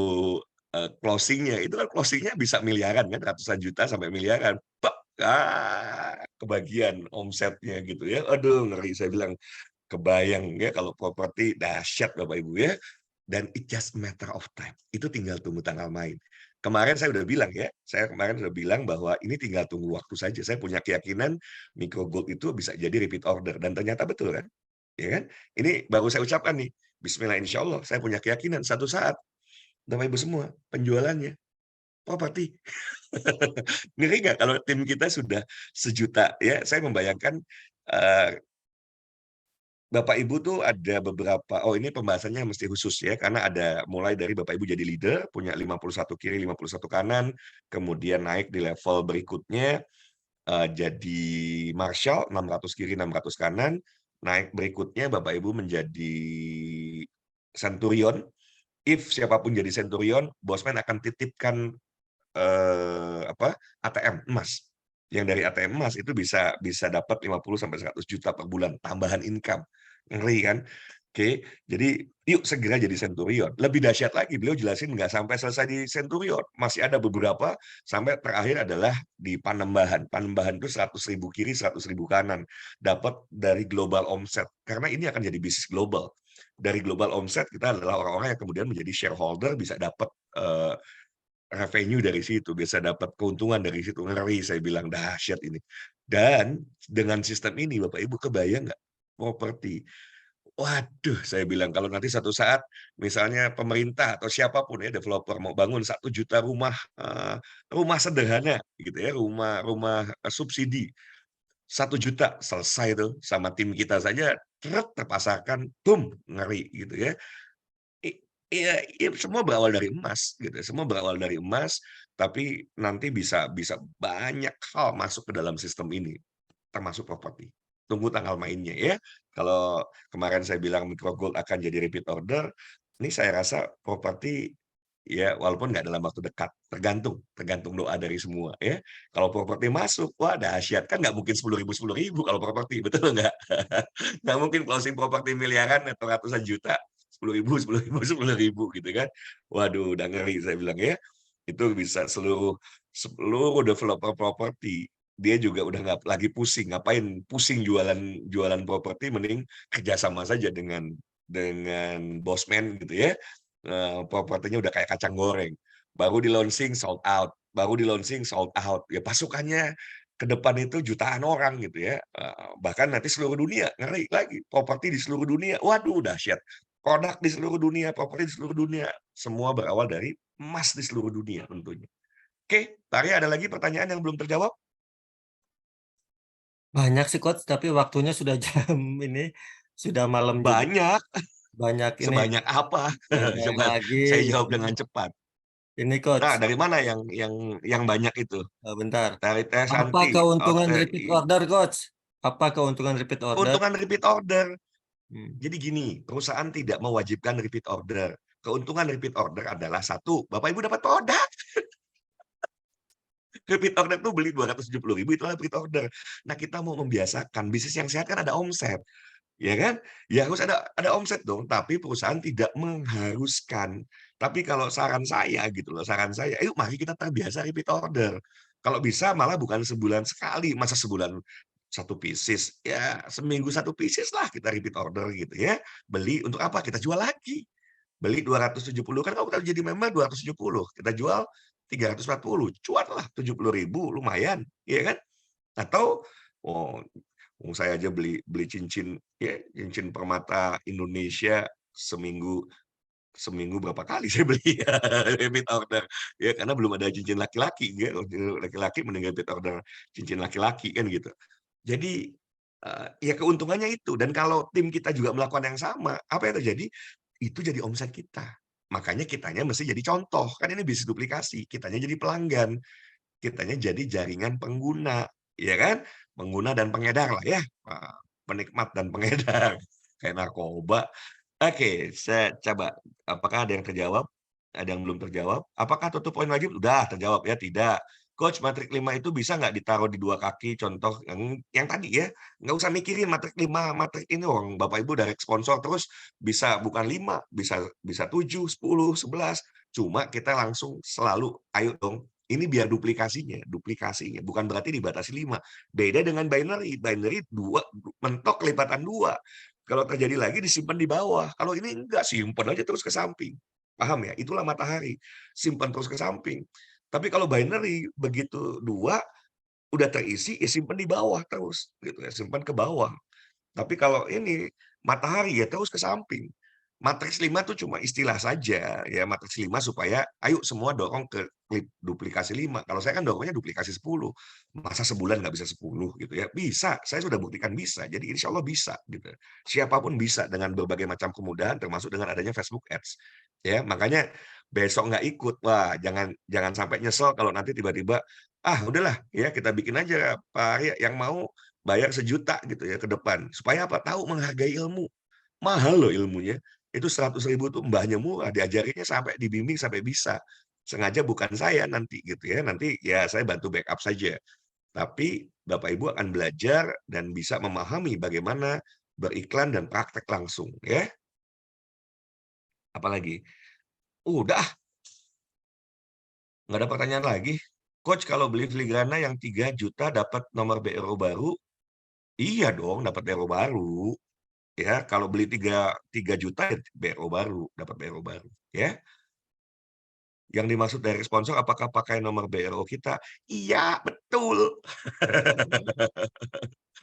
closing-nya, itu kan closing-nya bisa miliaran kan, ratusan juta sampai miliaran, kebagian omsetnya gitu ya. Aduh ngeri, saya bilang, kebayang ya kalau properti dahsyat Bapak Ibu ya, dan it just a matter of time, itu tinggal tunggu tanggal main. Kemarin saya udah bilang ya, saya kemarin udah bilang bahwa ini tinggal tunggu waktu saja. Saya punya keyakinan Micro Gold itu bisa jadi repeat order dan ternyata betul kan, ya kan? Ini baru saya ucapkan nih, bismillah insyaallah saya punya keyakinan satu saat, Bapak Ibu semua, penjualannya properti. Ngeri nggak kalau tim kita sudah sejuta ya, saya membayangkan, eee Bapak Ibu tuh ada beberapa ini pembahasannya mesti khusus ya, karena ada mulai dari Bapak Ibu jadi leader, punya 51 kiri, 51 kanan, kemudian naik di level berikutnya, jadi marshal, 600 kiri, 600 kanan, naik berikutnya Bapak Ibu menjadi centurion, if siapapun jadi centurion, bosman akan titipkan, ATM emas. Yang dari ATM emas itu bisa bisa dapat 50 sampai 100 juta per bulan, tambahan income. Ngeri kan? Oke, jadi yuk segera jadi centurion. Lebih dahsyat lagi, beliau jelasin nggak sampai selesai di centurion, masih ada beberapa sampai terakhir adalah di Panembahan. Panembahan itu 100.000 kiri, 100.000 kanan, dapat dari global omset. Karena ini akan jadi bisnis global. Dari global omset kita adalah orang-orang yang kemudian menjadi shareholder, bisa dapat, revenue dari situ, bisa dapat keuntungan dari situ, ngeri saya bilang, dahsyat ini. Dan dengan sistem ini Bapak Ibu kebayang nggak, properti, waduh saya bilang kalau nanti satu saat misalnya pemerintah atau siapapun ya developer mau bangun 1 juta rumah, rumah sederhana gitu ya, rumah rumah, subsidi 1 juta selesai tuh sama tim kita saja, terpasarkan, boom, ngeri gitu ya. I iya, semua berawal dari emas gitu ya, semua berawal dari emas, tapi nanti bisa bisa banyak hal masuk ke dalam sistem ini, termasuk properti. Tunggu tanggal mainnya ya. Kalau kemarin saya bilang Micro Gold akan jadi repeat order, ini saya rasa properti ya walaupun nggak dalam waktu dekat, tergantung tergantung doa dari semua ya. Kalau properti masuk, wah dahsyat, kan nggak mungkin 10.000 kalau properti, betul nggak? Nggak mungkin closing properti miliaran atau ratusan juta, 10.000 10.000 10.000 gitu kan. Waduh udah ngeri saya bilang ya. Itu bisa seluruh seluruh developer properti, dia juga udah nggak lagi pusing, ngapain pusing jualan jualan properti, mending kerjasama saja dengan bosman gitu ya, propertinya udah kayak kacang goreng, baru di-launching sold out, baru di-launching sold out, ya pasukannya ke depan itu jutaan orang gitu ya, bahkan nanti seluruh dunia, ngeri lagi, properti di seluruh dunia, waduh dahsyat. Produk di seluruh dunia, properti di seluruh dunia, semua berawal dari emas di seluruh dunia tentunya. Oke, Pak Arya ada lagi pertanyaan yang belum terjawab? Banyak sih coach, tapi waktunya sudah jam ini, sudah malam juga. Banyak, Banyak ini, sebanyak apa? banyak Coba lagi. saya jawab dengan cepat. Ini coach, Nah, dari mana yang banyak itu? bentar. Dari Teh Apa Santi, keuntungan oke, repeat order coach? Apa keuntungan repeat order? keuntungan repeat order. Hmm. Jadi gini, perusahaan tidak mewajibkan repeat order. Keuntungan repeat order adalah satu, Bapak Ibu dapat produk. Repeat order tuh beli 270.000 itulah repeat order. Nah, kita mau membiasakan bisnis yang sehat kan ada omset. Ya kan? Ya harus ada omset dong, tapi perusahaan tidak mengharuskan. Tapi kalau saran saya gitu loh, saran saya, "Ayo mari kita terbiasa repeat order." Kalau bisa malah bukan sebulan sekali, masa sebulan satu pieces, ya seminggu satu pieces lah kita repeat order gitu ya. Beli untuk apa? Kita jual lagi. Beli 270 kan kalau kita jadi member 270, kita jual 340, cuanlah 70.000 lumayan, iya kan? Atau, oh saya aja beli beli cincin ya, cincin permata Indonesia seminggu seminggu berapa kali saya beli ya, repeat order. Ya karena belum ada cincin laki-laki ya, laki-laki mending repeat order cincin laki-laki kan gitu. Jadi, ya keuntungannya itu dan kalau tim kita juga melakukan yang sama, apa yang terjadi? Itu jadi omset kita. Makanya kitanya mesti jadi contoh, kan ini bisnis duplikasi, kitanya jadi pelanggan. Kitanya jadi jaringan pengguna, ya kan? Pengguna dan pengedar lah ya, penikmat dan pengedar, kayak narkoba. Oke, saya coba, apakah ada yang terjawab? Ada yang belum terjawab? Apakah tutup poin wajib? Udah terjawab ya, tidak. Coach, matrik 5 itu bisa nggak ditaruh di 2 kaki? Contoh yang tadi ya, nggak usah mikirin matrik 5, matrik ini orang Bapak Ibu direct sponsor terus bisa bukan 5, bisa bisa 7, 10, 11. Cuma kita langsung selalu, ayo dong Ini biar duplikasinya, bukan berarti dibatasi 5. Beda dengan binary 2 mentok lipatan 2. Kalau terjadi lagi disimpan di bawah. Kalau ini enggak, simpan aja terus ke samping. Paham ya? Itulah matahari, simpan terus ke samping. Tapi kalau binary begitu 2 udah terisi, ya simpan di bawah terus, gitu ya, simpan ke bawah. Tapi kalau ini matahari ya terus ke samping. Matriks 5 itu cuma istilah saja ya, matriks 5 supaya ayo semua dorong ke duplikasi 5. Kalau saya kan dorongnya duplikasi 10. Masa sebulan nggak bisa 10 gitu ya? Bisa, saya sudah buktikan bisa. Jadi insya Allah bisa gitu. Siapapun bisa dengan berbagai macam kemudahan termasuk dengan adanya Facebook Ads. Ya, makanya besok nggak ikut, wah jangan jangan sampai nyesel kalau nanti tiba-tiba ah udahlah ya kita bikin aja Pak Arya yang mau bayar 1 juta gitu ya ke depan. Supaya apa? Tahu menghargai ilmu. Mahal loh ilmunya. Itu 100.000 tuh mbahnya murah, diajarinnya sampai dibimbing sampai bisa. Sengaja bukan saya nanti gitu ya, nanti ya saya bantu backup saja. Tapi Bapak Ibu akan belajar dan bisa memahami bagaimana beriklan dan praktek langsung ya. Apalagi? Udah, nggak ada pertanyaan lagi. Coach kalau beli filigrana yang 3 juta dapat nomor BRO baru? Iya dong, dapat BRO baru. Ya, kalau beli 3 juta ya BRO baru, dapat BRO baru, ya. Yang dimaksud dari sponsor apakah pakai nomor BRO kita? Iya, betul.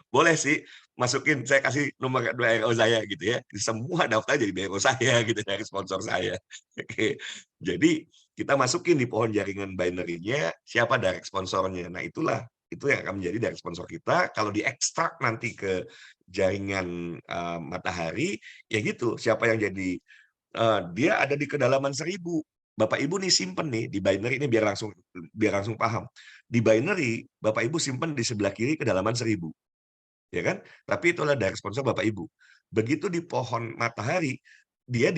Boleh sih masukin, saya kasih nomor BRO saya gitu ya. Semua daftar jadi BRO saya gitu dari sponsor saya. Oke. Jadi kita masukin di pohon jaringan binary-nya siapa direct sponsornya. Nah, itu yang akan menjadi direct sponsor kita. Kalau diekstrak nanti ke jaringan matahari, ya gitu. Siapa yang jadi dia ada di kedalaman 1.000. Bapak Ibu nih simpen nih di binary ini biar langsung paham. Di binary Bapak Ibu simpen di sebelah kiri kedalaman 1.000. Ya kan? Tapi itulah dari sponsor Bapak Ibu. Begitu di pohon matahari, dia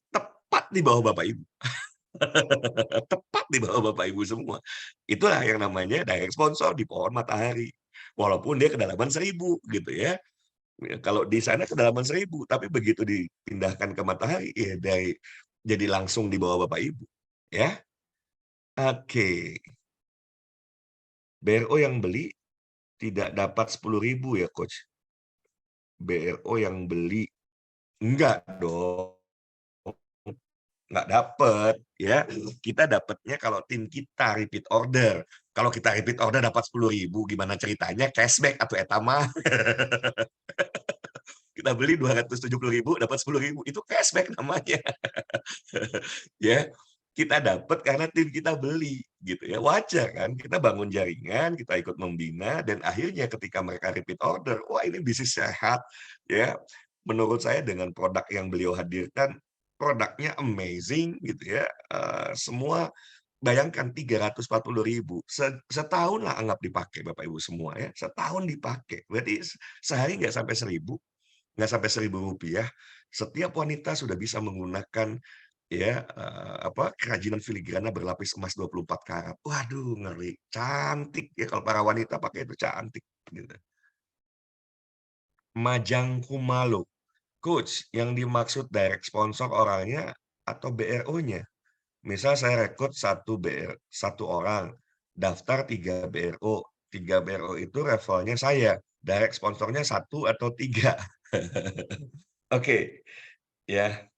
tepat di bawah Bapak Ibu. Tepat di bawah Bapak Ibu semua. Itulah yang namanya direct sponsor di pohon matahari. Walaupun dia kedalaman 1.000 gitu ya. Kalau di sana kedalaman 1.000, tapi begitu dipindahkan ke matahari, ya jadi langsung di bawah Bapak Ibu. Ya. Oke. BRO yang beli tidak dapat 10.000 ya, Coach? BRO yang beli enggak dong, nggak dapet ya. Kita dapatnya kalau tim kita repeat order. Kalau kita repeat order dapat 10.000, gimana ceritanya cashback atau etama? Kita beli 270.000 dapat 10.000, itu cashback namanya. Ya, kita dapat karena tim kita beli gitu ya. Wajar kan, kita bangun jaringan, kita ikut membina dan akhirnya ketika mereka repeat order, wah ini bisnis sehat ya. Menurut saya dengan produk yang beliau hadirkan, produknya amazing gitu ya. Semua bayangkan 340.000 setahun lah anggap dipakai Bapak Ibu semua ya. Setahun dipakai. Berarti sehari nggak sampai 1.000, nggak sampai Rp1.000, setiap wanita sudah bisa menggunakan ya, kerajinan filigrana berlapis emas 24 karat. Waduh, ngeri, cantik ya kalau para wanita pakai itu cantik, gitu. Majang Kumalo. Coach, yang dimaksud direct sponsor orangnya atau BRO-nya? Misal saya rekrut satu orang, daftar 3 BRO. 3 BRO itu levelnya saya, direct sponsornya 1 atau 3. Oke, ya.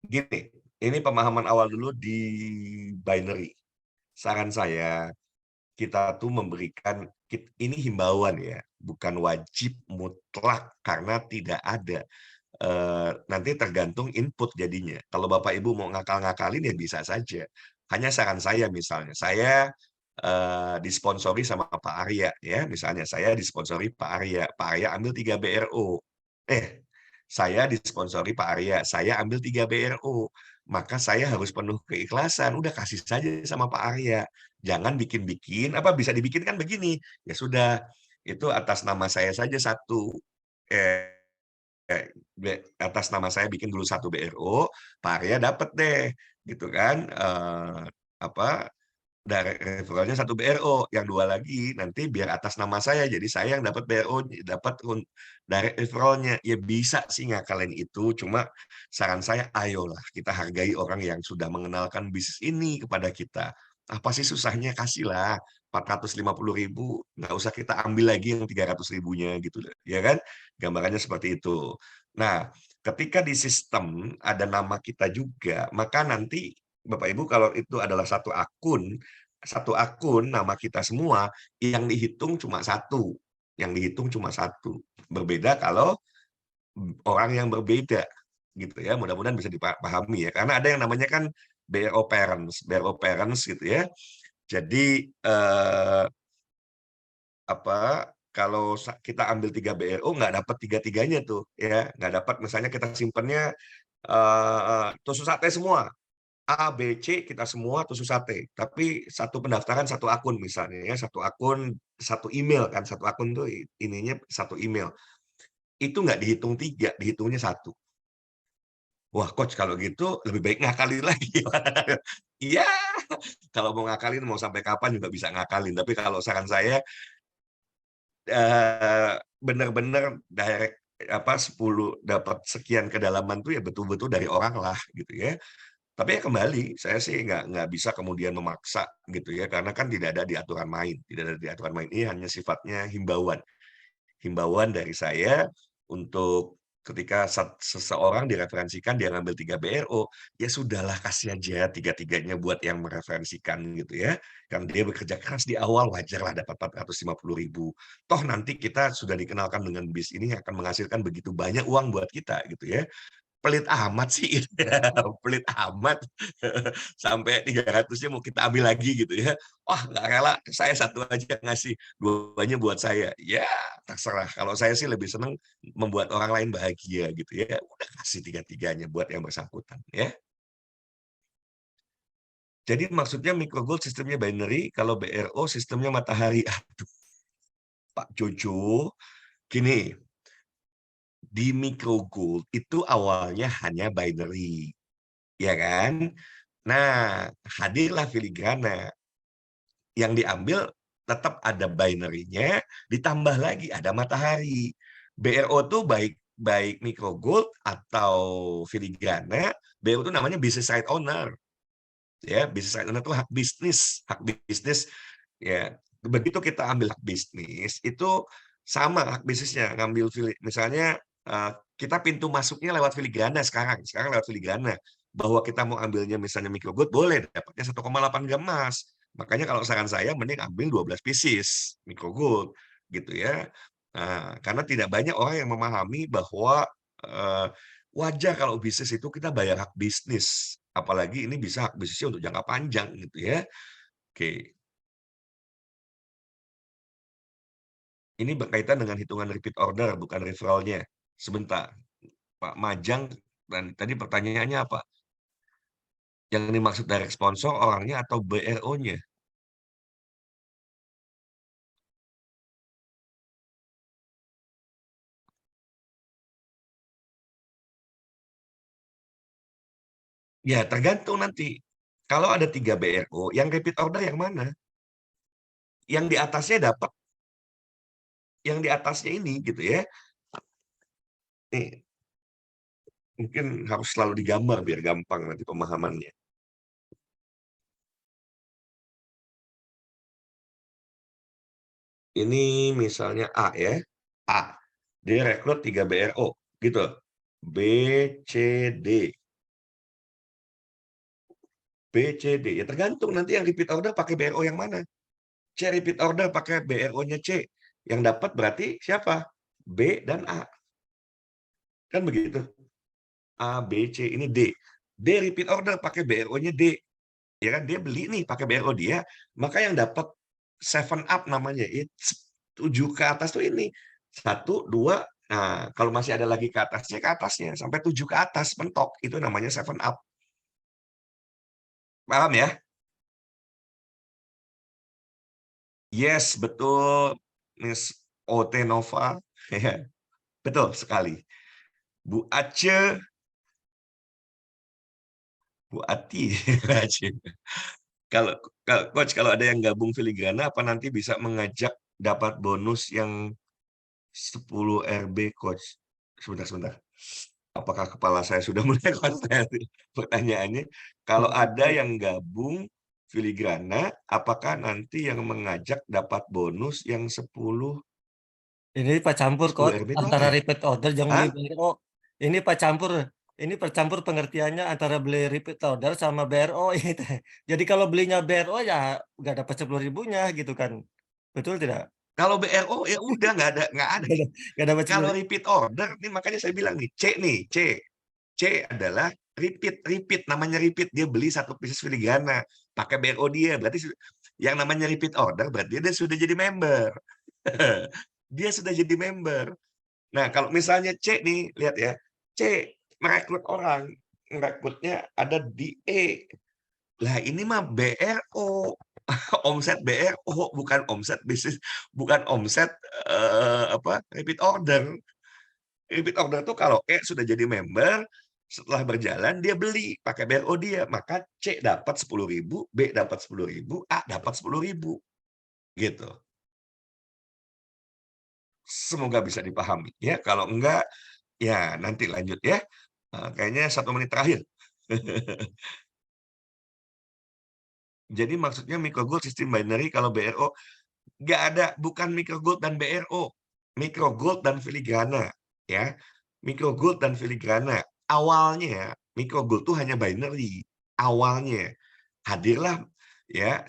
Gini, ini pemahaman awal dulu di binary. Saran saya, kita tuh memberikan ini himbauan ya, bukan wajib mutlak karena tidak ada. Nanti tergantung input jadinya. Kalau Bapak Ibu mau ngakal-ngakalin ya bisa saja. Hanya saran saya misalnya, saya disponsori sama Pak Arya ya, misalnya saya disponsori Pak Arya. Pak Arya ambil 3 BRO. Saya disponsori Pak Arya, saya ambil 3 BRO. Maka saya harus penuh keikhlasan, udah kasih saja sama Pak Arya. Jangan bikin-bikin, apa bisa dibikin kan begini, ya sudah, itu atas nama saya saja satu. Atas nama saya bikin dulu 1 BRO, Pak Arya dapat deh, gitu kan, apa direct referralnya 1 BRO, yang 2 lagi nanti biar atas nama saya, jadi saya yang dapat BRO, dapat direct referralnya. Ya bisa sih ngakalin itu, cuma saran saya, ayolah kita hargai orang yang sudah mengenalkan bisnis ini kepada kita. Apa sih susahnya, kasihlah 450.000, nggak usah kita ambil lagi yang 300.000-nya gitu, ya kan? Gambarannya seperti itu. Nah, ketika di sistem ada nama kita juga, maka nanti Bapak Ibu kalau itu adalah satu akun nama kita semua, yang dihitung cuma satu, Berbeda kalau orang yang berbeda, gitu ya. Mudah-mudahan bisa dipahami ya. Karena ada yang namanya kan BRO parents gitu ya. Jadi kalau kita ambil 3 BRO nggak dapat tiga-tiganya tuh ya, nggak dapat misalnya kita simpennya tusuk sate semua. A, B, C kita semua tusuk sate, tapi satu pendaftaran satu akun misalnya ya, satu akun satu email kan, satu akun tuh ininya satu email. Itu nggak dihitung 3, dihitungnya satu. Wah, coach kalau gitu lebih baik ngakalin lagi. Iya, kalau mau ngakalin mau sampai kapan juga bisa ngakalin, tapi kalau saran saya benar-benar direct 10 dapat sekian kedalaman tuh ya betul-betul dari orang lah gitu ya. Tapi ya kembali, saya sih nggak bisa kemudian memaksa gitu ya, karena kan tidak ada di aturan main. Tidak ada di aturan main, ini hanya sifatnya himbauan. Himbauan dari saya untuk ketika seseorang direferensikan dia ngambil 3 BRO, ya sudahlah kasih aja tiga-tiganya buat yang mereferensikan gitu ya. Karena dia bekerja keras di awal, wajarlah dapat 450.000. Toh nanti kita sudah dikenalkan dengan bis ini akan menghasilkan begitu banyak uang buat kita gitu ya. Pelit amat sih, pelit amat, sampai 300-nya mau kita ambil lagi gitu ya. Wah, nggak rela, saya satu aja ngasih, duanya buat saya. Ya, terserah. Kalau saya sih lebih seneng membuat orang lain bahagia gitu ya. Udah kasih tiga-tiganya buat yang bersangkutan ya. Jadi maksudnya micro gold sistemnya binary, kalau BRO sistemnya matahari. Aduh, Pak Jojo, gini, di micro gold itu awalnya hanya binary, ya kan? Nah, hadirlah filigrana. Yang diambil tetap ada binary-nya, ditambah lagi ada matahari. BRO tuh baik baik micro gold atau filigrana, BRO itu namanya business right owner. Ya, business right owner itu hak bisnis ya. Begitu kita ambil hak bisnis, itu sama hak bisnisnya ngambil misalnya kita pintu masuknya lewat filigrana sekarang lewat filigrana. Bahwa kita mau ambilnya misalnya micro gold boleh dapatnya 1,8 gram emas. Makanya kalau saran saya mending ambil 12 pieces micro gold gitu ya. Nah, karena tidak banyak orang yang memahami bahwa wajar kalau bisnis itu kita bayar hak bisnis. Apalagi ini bisa hak bisnisnya untuk jangka panjang gitu ya. Oke. Ini berkaitan dengan hitungan repeat order, bukan referralnya. Sebentar, Pak Majang, dan tadi pertanyaannya apa? Yang dimaksud direct sponsor orangnya atau BRO-nya? Ya, tergantung nanti. Kalau ada 3 BRO, yang repeat order yang mana? Yang di atasnya dapat, yang di atasnya ini gitu ya. Nih, mungkin harus selalu digambar biar gampang nanti pemahamannya. Ini misalnya A ya. A. Dia rekrut 3 BRO gitu. B, C, D. B, C, D. Ya tergantung nanti yang repeat order pakai BRO yang mana. C repeat order pakai BRO-nya C. Yang dapat berarti siapa? B dan A. Kan begitu. A, B, C, ini D. D repeat order pakai BRO-nya D. Ya kan dia beli nih pakai BRO dia, maka yang dapat 7 up namanya. 7 ke atas tuh ini. 1, 2, nah kalau masih ada lagi ke atasnya sampai 7 ke atas mentok itu namanya 7 up. Paham ya? Yes, betul, Miss OT Nova. Betul sekali. Bu Aceh, Bu Ati, Kalau Coach, kalau ada yang gabung filigrana, apa nanti bisa mengajak dapat bonus yang 10 RB, Coach? Sebentar. Apakah kepala saya sudah mulai kontras pertanyaannya? Kalau ada yang gabung filigrana, apakah nanti yang mengajak dapat bonus yang 10 Ini Pak campur Coach, RB itu apa antara ya? repeat order yang beli Hah? BRO. Ini Pak campur. Ini percampur pengertiannya antara beli repeat order sama BRO ini teh. Jadi kalau belinya BRO ya nggak dapat 10.000-nya gitu kan. Betul tidak? Kalau BRO ya udah nggak ada. Nggak dapat Kalau 10.000. repeat order, nih makanya saya bilang nih, C adalah repeat namanya repeat, dia beli satu pieces filigrana pakai BRO dia, berarti yang namanya repeat order berarti dia sudah jadi member. Dia sudah jadi member. Nah, kalau misalnya C nih, lihat ya, C merekrut orang, merekrutnya ada di E. Lah ini mah BRO, omset BRO, bukan omset bisnis, bukan omset repeat order. Repeat order tuh kalau E sudah jadi member, setelah berjalan dia beli pakai BRO dia, maka C dapat 10.000, B dapat 10.000, A dapat 10.000, gitu. Semoga bisa dipahami ya. Kalau enggak, ya nanti lanjut ya. Kayaknya 1 menit terakhir. Jadi maksudnya micro gold sistem binary kalau BRO nggak ada, bukan micro gold dan BRO, micro gold dan filigrana ya. Micro gold dan filigrana awalnya micro gold tuh hanya binary awalnya. Hadirlah ya,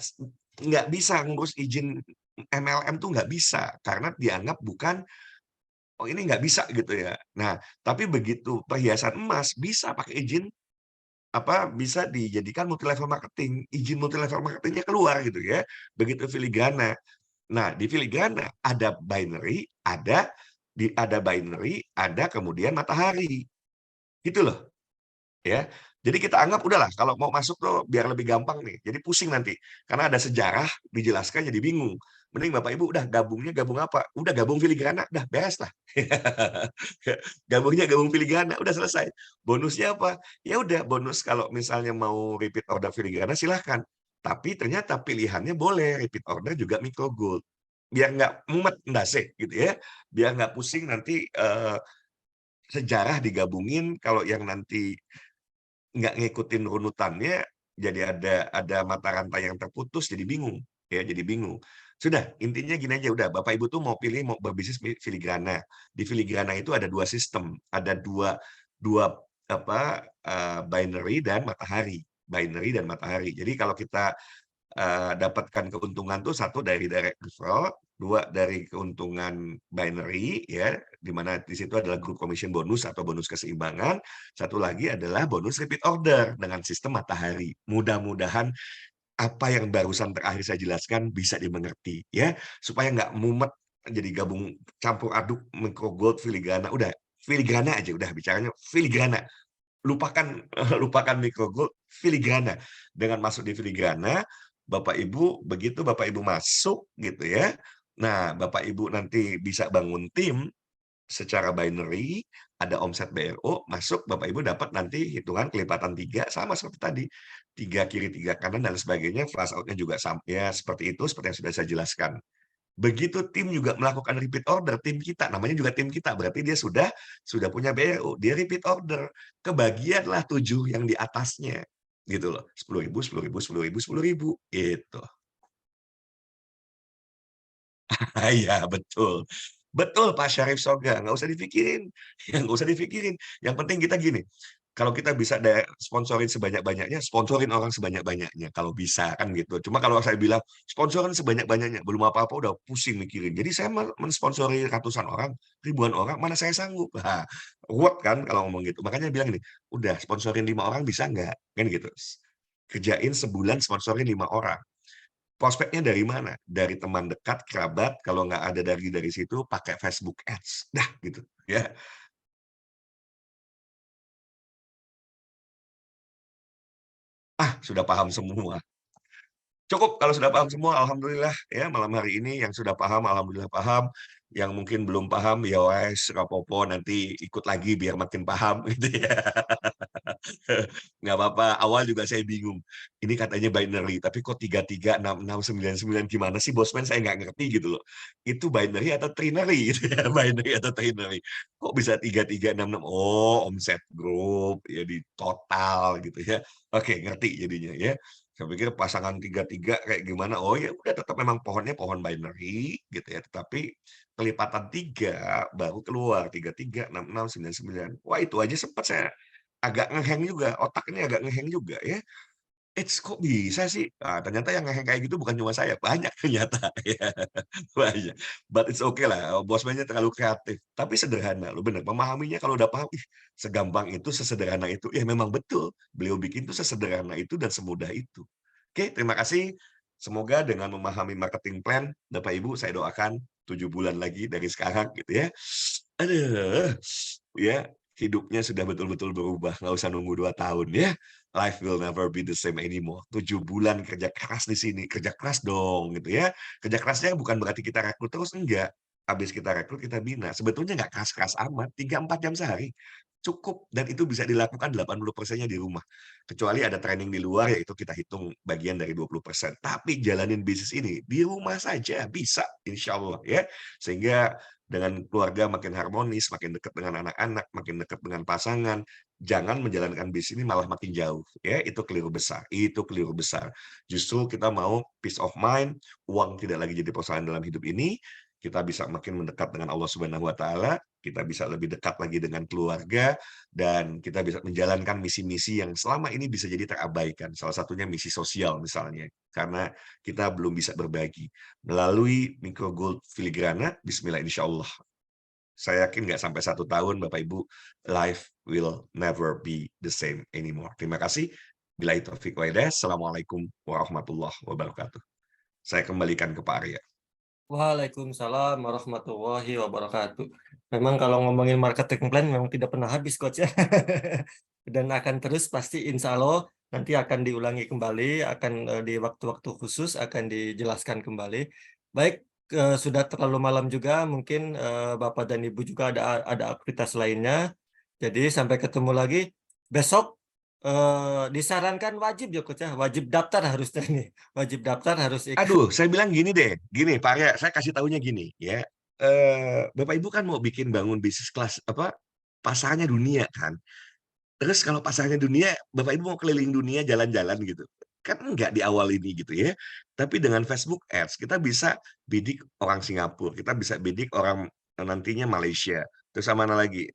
nggak bisa ngurus izin MLM tuh nggak bisa karena dianggap bukan, oh ini nggak bisa gitu ya. Nah, tapi begitu perhiasan emas bisa pakai izin bisa dijadikan multi level marketing, izin multi level marketingnya keluar gitu ya. Begitu filigrana. Nah, di filigrana ada binary, ada binary, ada kemudian matahari. Gitu loh, ya. Jadi kita anggap udahlah kalau mau masuk tuh biar lebih gampang nih. Jadi pusing nanti karena ada sejarah dijelaskan jadi bingung. Mending Bapak Ibu udah gabungnya gabung apa? Udah gabung filigrana, udah beres lah. Gabungnya gabung filigrana, udah selesai. Bonusnya apa? Ya udah bonus kalau misalnya mau repeat order filigrana silahkan. Tapi ternyata pilihannya boleh repeat order juga micro gold. Biar nggak mumet ndase gitu ya. Biar nggak pusing nanti sejarah digabungin kalau yang nanti nggak ngikutin runutannya, jadi ada mata rantai yang terputus, jadi bingung, ya, jadi bingung. Sudah, intinya gini aja, udah, Bapak Ibu tuh mau pilih, mau berbisnis filigrana. Di filigrana itu ada 2 sistem, ada dua dua binary dan matahari. Binary dan matahari. Jadi kalau kita dapatkan keuntungan tuh satu dari direct referral, dua dari keuntungan binary ya, di mana di situ adalah group commission bonus atau bonus keseimbangan, satu lagi adalah bonus repeat order dengan sistem matahari. Mudah-mudahan apa yang barusan terakhir saya jelaskan bisa dimengerti ya, supaya nggak mumet jadi gabung campur aduk micro gold filigrana, udah filigrana aja, udah bicaranya filigrana. Lupakan lupakan micro gold, filigrana. Dengan masuk di filigrana, Bapak Ibu begitu Bapak Ibu masuk gitu ya. Nah, Bapak Ibu nanti bisa bangun tim secara binary, ada omset BRO, masuk Bapak Ibu dapat nanti hitungan kelipatan 3 sama seperti tadi. 3 kiri, 3 kanan dan sebagainya, flash out-nya juga ya seperti itu, seperti yang sudah saya jelaskan. Begitu tim juga melakukan repeat order, tim kita, namanya juga tim kita, berarti dia sudah punya BRO, dia repeat order, kebagianlah 7 yang di atasnya, gitu loh, 10.000, 10.000, 10.000, 10.000, gitu. Iya, betul. Betul, Pak Syarif Soga, nggak usah dipikirin, ya nggak usah dipikirin, yang penting kita gini, kalau kita bisa sponsorin sebanyak-banyaknya, sponsorin orang sebanyak-banyaknya, kalau bisa kan gitu. Cuma kalau saya bilang, sponsorin sebanyak-banyaknya, belum apa-apa udah pusing mikirin. Jadi saya mensponsori ratusan orang, ribuan orang, mana saya sanggup. Nah, ruwet kan kalau ngomong gitu. Makanya bilang ini, udah sponsorin 5 orang bisa nggak? Kan gitu. Kerjain sebulan sponsorin 5 orang. Prospeknya dari mana? Dari teman dekat, kerabat, kalau nggak ada dari situ, pakai Facebook Ads. Dah gitu ya. Sudah paham semua. Cukup kalau sudah paham semua, alhamdulillah ya malam hari ini yang sudah paham, alhamdulillah paham. Yang mungkin belum paham, ya wes, rapopo nanti ikut lagi biar makin paham gitu ya. Nggak apa-apa, awal juga saya bingung. Ini katanya binary, tapi kok 336699 gimana sih bosman? Saya nggak ngerti gitu loh. Itu binary atau trinary gitu ya, binary atau trinary. Kok bisa 3366? Oh, omset grup ya di total gitu ya. Oke, ngerti jadinya ya. Saya pikir pasangan 33 kayak gimana? Oh ya udah tetap memang pohonnya pohon binary gitu ya, tetapi kelipatan 3 baru keluar 336699. Wah, itu aja sempat saya agak ngeheng juga, otak ini agak ngeheng juga ya. Kok bisa sih? Ah, ternyata yang ngeheng kayak gitu bukan cuma saya, banyak ternyata ya, banyak. But it's okay lah, bosmannya terlalu kreatif, tapi sederhana loh, bener, memahaminya kalau udah paham, ih, segampang itu, sesederhana itu, ya memang betul, beliau bikin tuh sesederhana itu dan semudah itu. Oke, terima kasih. Semoga dengan memahami marketing plan, Bapak Ibu saya doakan 7 bulan lagi dari sekarang gitu ya. Aduh, ya hidupnya sudah betul-betul berubah, nggak usah nunggu 2 tahun ya. Life will never be the same anymore. 7 bulan kerja keras di sini, kerja keras dong gitu ya. Kerja kerasnya bukan berarti kita rekrut terus, enggak. Habis kita rekrut, kita bina. Sebetulnya nggak keras-keras amat, 3, 4 jam sehari. Cukup, dan itu bisa dilakukan 80%-nya di rumah. Kecuali ada training di luar, yaitu kita hitung bagian dari 20%. Tapi jalanin bisnis ini di rumah saja bisa, insya Allah ya. Sehingga dengan keluarga makin harmonis, makin dekat dengan anak-anak, makin dekat dengan pasangan, jangan menjalankan bisnis ini malah makin jauh, ya, itu keliru besar, itu keliru besar. Justru kita mau peace of mind, uang tidak lagi jadi persoalan dalam hidup ini, kita bisa makin mendekat dengan Allah Subhanahu wa taala, kita bisa lebih dekat lagi dengan keluarga, dan kita bisa menjalankan misi-misi yang selama ini bisa jadi terabaikan. Salah satunya misi sosial misalnya, karena kita belum bisa berbagi. Melalui Micro Gold Filigrana, bismillah insyaallah. Saya yakin nggak sampai 1 tahun, Bapak Ibu, life will never be the same anymore. Terima kasih. Billahi taufiq wa hidayah. Assalamualaikum warahmatullahi wabarakatuh. Saya kembalikan ke Pak Arya. Waalaikumsalam warahmatullahi wabarakatuh. Memang kalau ngomongin marketing plan memang tidak pernah habis, Coach ya. Dan akan terus pasti insya Allah nanti akan diulangi kembali, akan di waktu-waktu khusus akan dijelaskan kembali. Baik, sudah terlalu malam juga, mungkin Bapak dan Ibu juga ada aktivitas lainnya. Jadi sampai ketemu lagi besok. Disarankan wajib ya, Coach ya, wajib daftar harusnya nih, wajib daftar harus ikut. Aduh, saya bilang gini deh, gini Pak Arya, saya kasih taunya gini ya. Bapak Ibu kan mau bikin bangun bisnis kelas apa pasarnya dunia kan. Terus kalau pasarnya dunia, Bapak Ibu mau keliling dunia jalan-jalan gitu. Kan enggak di awal ini gitu ya. Tapi dengan Facebook Ads kita bisa bidik orang Singapura, kita bisa bidik orang nantinya Malaysia. Terus sama mana lagi?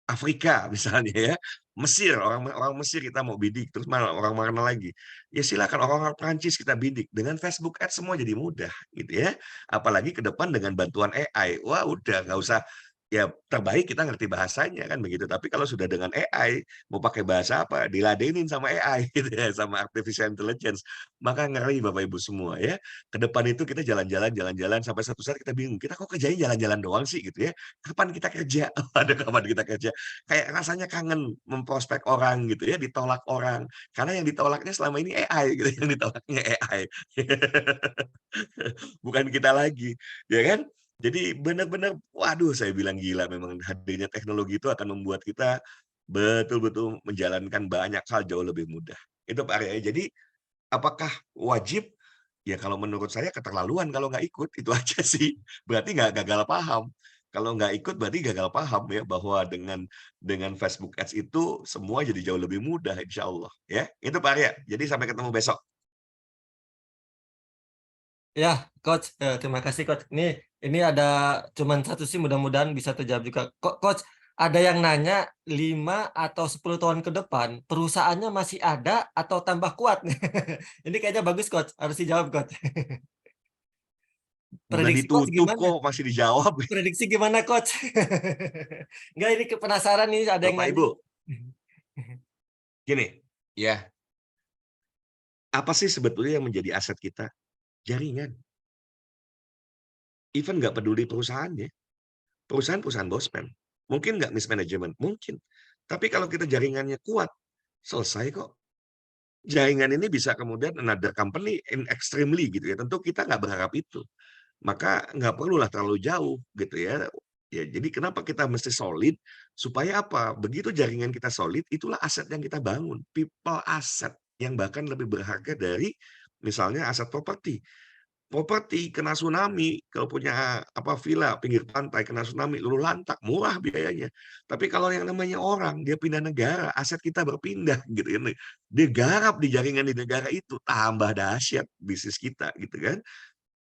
Afrika misalnya ya, Mesir, orang orang Mesir kita mau bidik, terus orang mana lagi. Ya silakan orang-orang Prancis kita bidik, dengan Facebook Ads semua jadi mudah gitu ya. Apalagi ke depan dengan bantuan AI, wah udah nggak usah, ya terbaik kita ngerti bahasanya kan begitu, tapi kalau sudah dengan AI, mau pakai bahasa apa, diladenin sama AI gitu ya, sama artificial intelligence, maka ngeri Bapak Ibu semua ya. Ke depan itu kita jalan-jalan sampai satu saat kita bingung, kita kok kerjanya jalan-jalan doang sih gitu ya, kapan kita kerja? Aduh kapan kita kerja? Kayak rasanya kangen memprospek orang gitu ya, ditolak orang. Karena yang ditolaknya selama ini AI gitu, yang ditolaknya AI. Bukan kita lagi, ya kan? Jadi benar-benar, waduh saya bilang gila memang hadirnya teknologi itu akan membuat kita betul-betul menjalankan banyak hal jauh lebih mudah. Itu Pak Arya. Jadi apakah wajib? Ya kalau menurut saya keterlaluan kalau nggak ikut, itu aja sih. Berarti nggak gagal paham. Kalau nggak ikut berarti gagal paham ya, bahwa dengan Facebook Ads itu semua jadi jauh lebih mudah insya Allah ya. Itu Pak Arya. Jadi sampai ketemu besok. Ya, Coach, terima kasih, Coach. Ini ada cuman satu sih, mudah-mudahan bisa terjawab juga. Coach, ada yang nanya 5 atau 10 tahun ke depan, perusahaannya masih ada atau tambah kuat? Ini kayaknya bagus, Coach. Harus dijawab, Coach. Udah Prediksi Coach ditutup gimana? kok masih dijawab. Prediksi gimana, Coach? Enggak, ini penasaran nih, ada yang Bapak nanya. Ibu, gini ya, apa sih sebetulnya yang menjadi aset kita? Jaringan. Even nggak peduli perusahaannya. Perusahaan bosman. Mungkin nggak mismanagement, mungkin. Tapi kalau kita jaringannya kuat, selesai kok. Jaringan ini bisa kemudian another company in extremely gitu ya. Tentu kita nggak berharap itu. Maka nggak perlulah terlalu jauh gitu ya. Ya, jadi kenapa kita mesti solid? Supaya apa? Begitu jaringan kita solid, itulah aset yang kita bangun. People asset yang bahkan lebih berharga dari misalnya aset properti. Properti kena tsunami, kalau punya apa villa pinggir pantai kena tsunami, luluh lantak, murah biayanya. Tapi kalau yang namanya orang, dia pindah negara, aset kita berpindah gitu kan. Dia garap di jaringan di negara itu, tambah dahsyat bisnis kita gitu kan.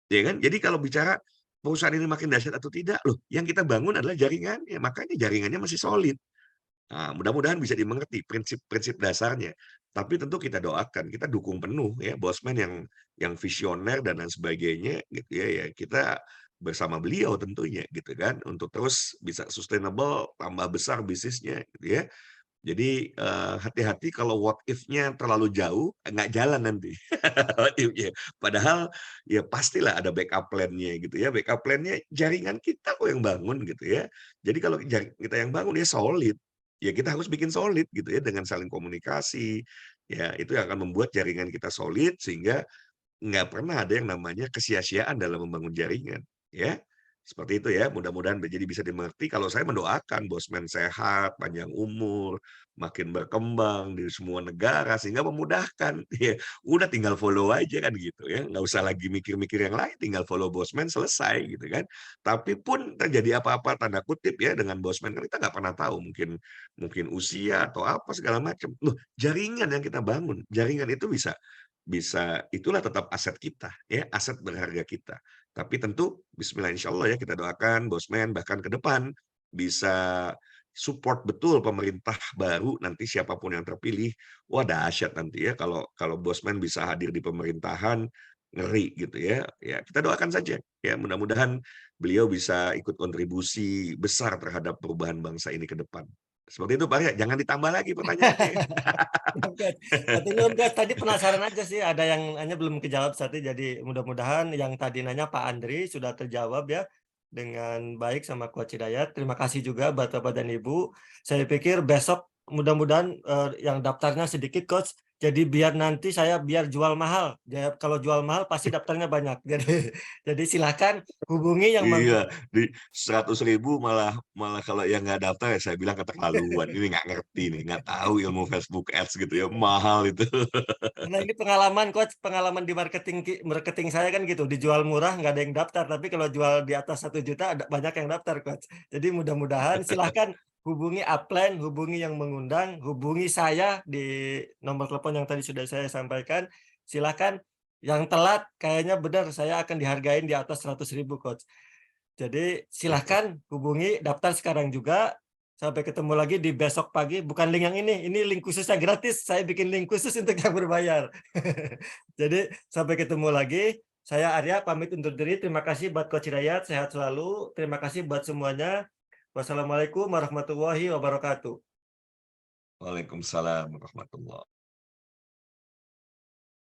Ya kan? Jadi kalau bicara perusahaan ini makin dahsyat atau tidak, loh yang kita bangun adalah jaringannya, makanya jaringannya masih solid. Nah, mudah-mudahan bisa dimengerti prinsip-prinsip dasarnya. Tapi tentu kita doakan, kita dukung penuh ya bosman yang visioner dan lain sebagainya gitu ya, ya kita bersama beliau tentunya gitu kan, untuk terus bisa sustainable, tambah besar bisnisnya gitu ya. Jadi, hati-hati kalau what if-nya terlalu jauh, nggak jalan nanti. What if-nya. Padahal, ya pastilah ada backup plan-nya gitu ya, backup plan-nya jaringan kita kok yang bangun gitu ya. Jadi kalau kita yang bangun ya solid, ya kita harus bikin solid gitu ya dengan saling komunikasi, ya itu yang akan membuat jaringan kita solid sehingga nggak pernah ada yang namanya kesia-siaan dalam membangun jaringan, ya. Seperti itu ya, mudah-mudahan jadi bisa dimengerti. Kalau saya mendoakan bosman sehat, panjang umur, makin berkembang di semua negara, sehingga memudahkan. Ya, udah tinggal follow aja kan gitu ya, nggak usah lagi mikir-mikir yang lain, tinggal follow bosman selesai gitu kan. Tapi pun terjadi apa-apa tanda kutip ya dengan bosman, kan kita nggak pernah tahu, mungkin mungkin usia atau apa segala macam. Loh, jaringan yang kita bangun, jaringan itu bisa bisa itulah tetap aset kita, ya, aset berharga kita. Tapi tentu bismillah insyaallah ya kita doakan bosman bahkan ke depan bisa support betul pemerintah baru nanti siapapun yang terpilih. Wah dahsyat nanti ya kalau kalau bosman bisa hadir di pemerintahan, ngeri gitu ya. Ya kita doakan saja ya mudah-mudahan beliau bisa ikut kontribusi besar terhadap perubahan bangsa ini ke depan. Seperti itu Pak ya, jangan ditambah lagi pertanyaannya. Oke, matur Kak, tadi penasaran aja sih, ada yang nanya belum kejawab tadi, jadi mudah-mudahan yang tadi nanya Pak Andri sudah terjawab ya, dengan baik sama Coach Hidayat. Terima kasih juga buat Bapak dan Ibu. Saya pikir besok mudah-mudahan, yang daftarnya sedikit Coach, jadi biar nanti saya biar jual mahal. Ya kalau jual mahal pasti daftarnya banyak. Jadi silakan hubungi yang Iya, di 100.000 malah malah kalau yang nggak daftar ya saya bilang keterlaluan, ini nggak ngerti nih, nggak tahu ilmu Facebook Ads gitu ya, mahal itu. Karena ini pengalaman Coach, pengalaman di marketing saya kan gitu, dijual murah nggak ada yang daftar, tapi kalau jual di atas 1 juta ada banyak yang daftar Coach. Jadi mudah-mudahan silahkan hubungi upline, hubungi yang mengundang, hubungi saya di nomor telepon yang tadi sudah saya sampaikan. Silahkan yang telat kayaknya benar saya akan dihargain di atas 100.000 Coach. Jadi silahkan hubungi, daftar sekarang juga. Sampai ketemu lagi di besok pagi, bukan link yang ini link khususnya gratis, saya bikin link khusus untuk yang berbayar. Jadi sampai ketemu lagi, saya Arya pamit undur diri, terima kasih buat Coach Hidayat, sehat selalu, terima kasih buat semuanya. Wassalamualaikum warahmatullahi wabarakatuh. Waalaikumsalam warahmatullah.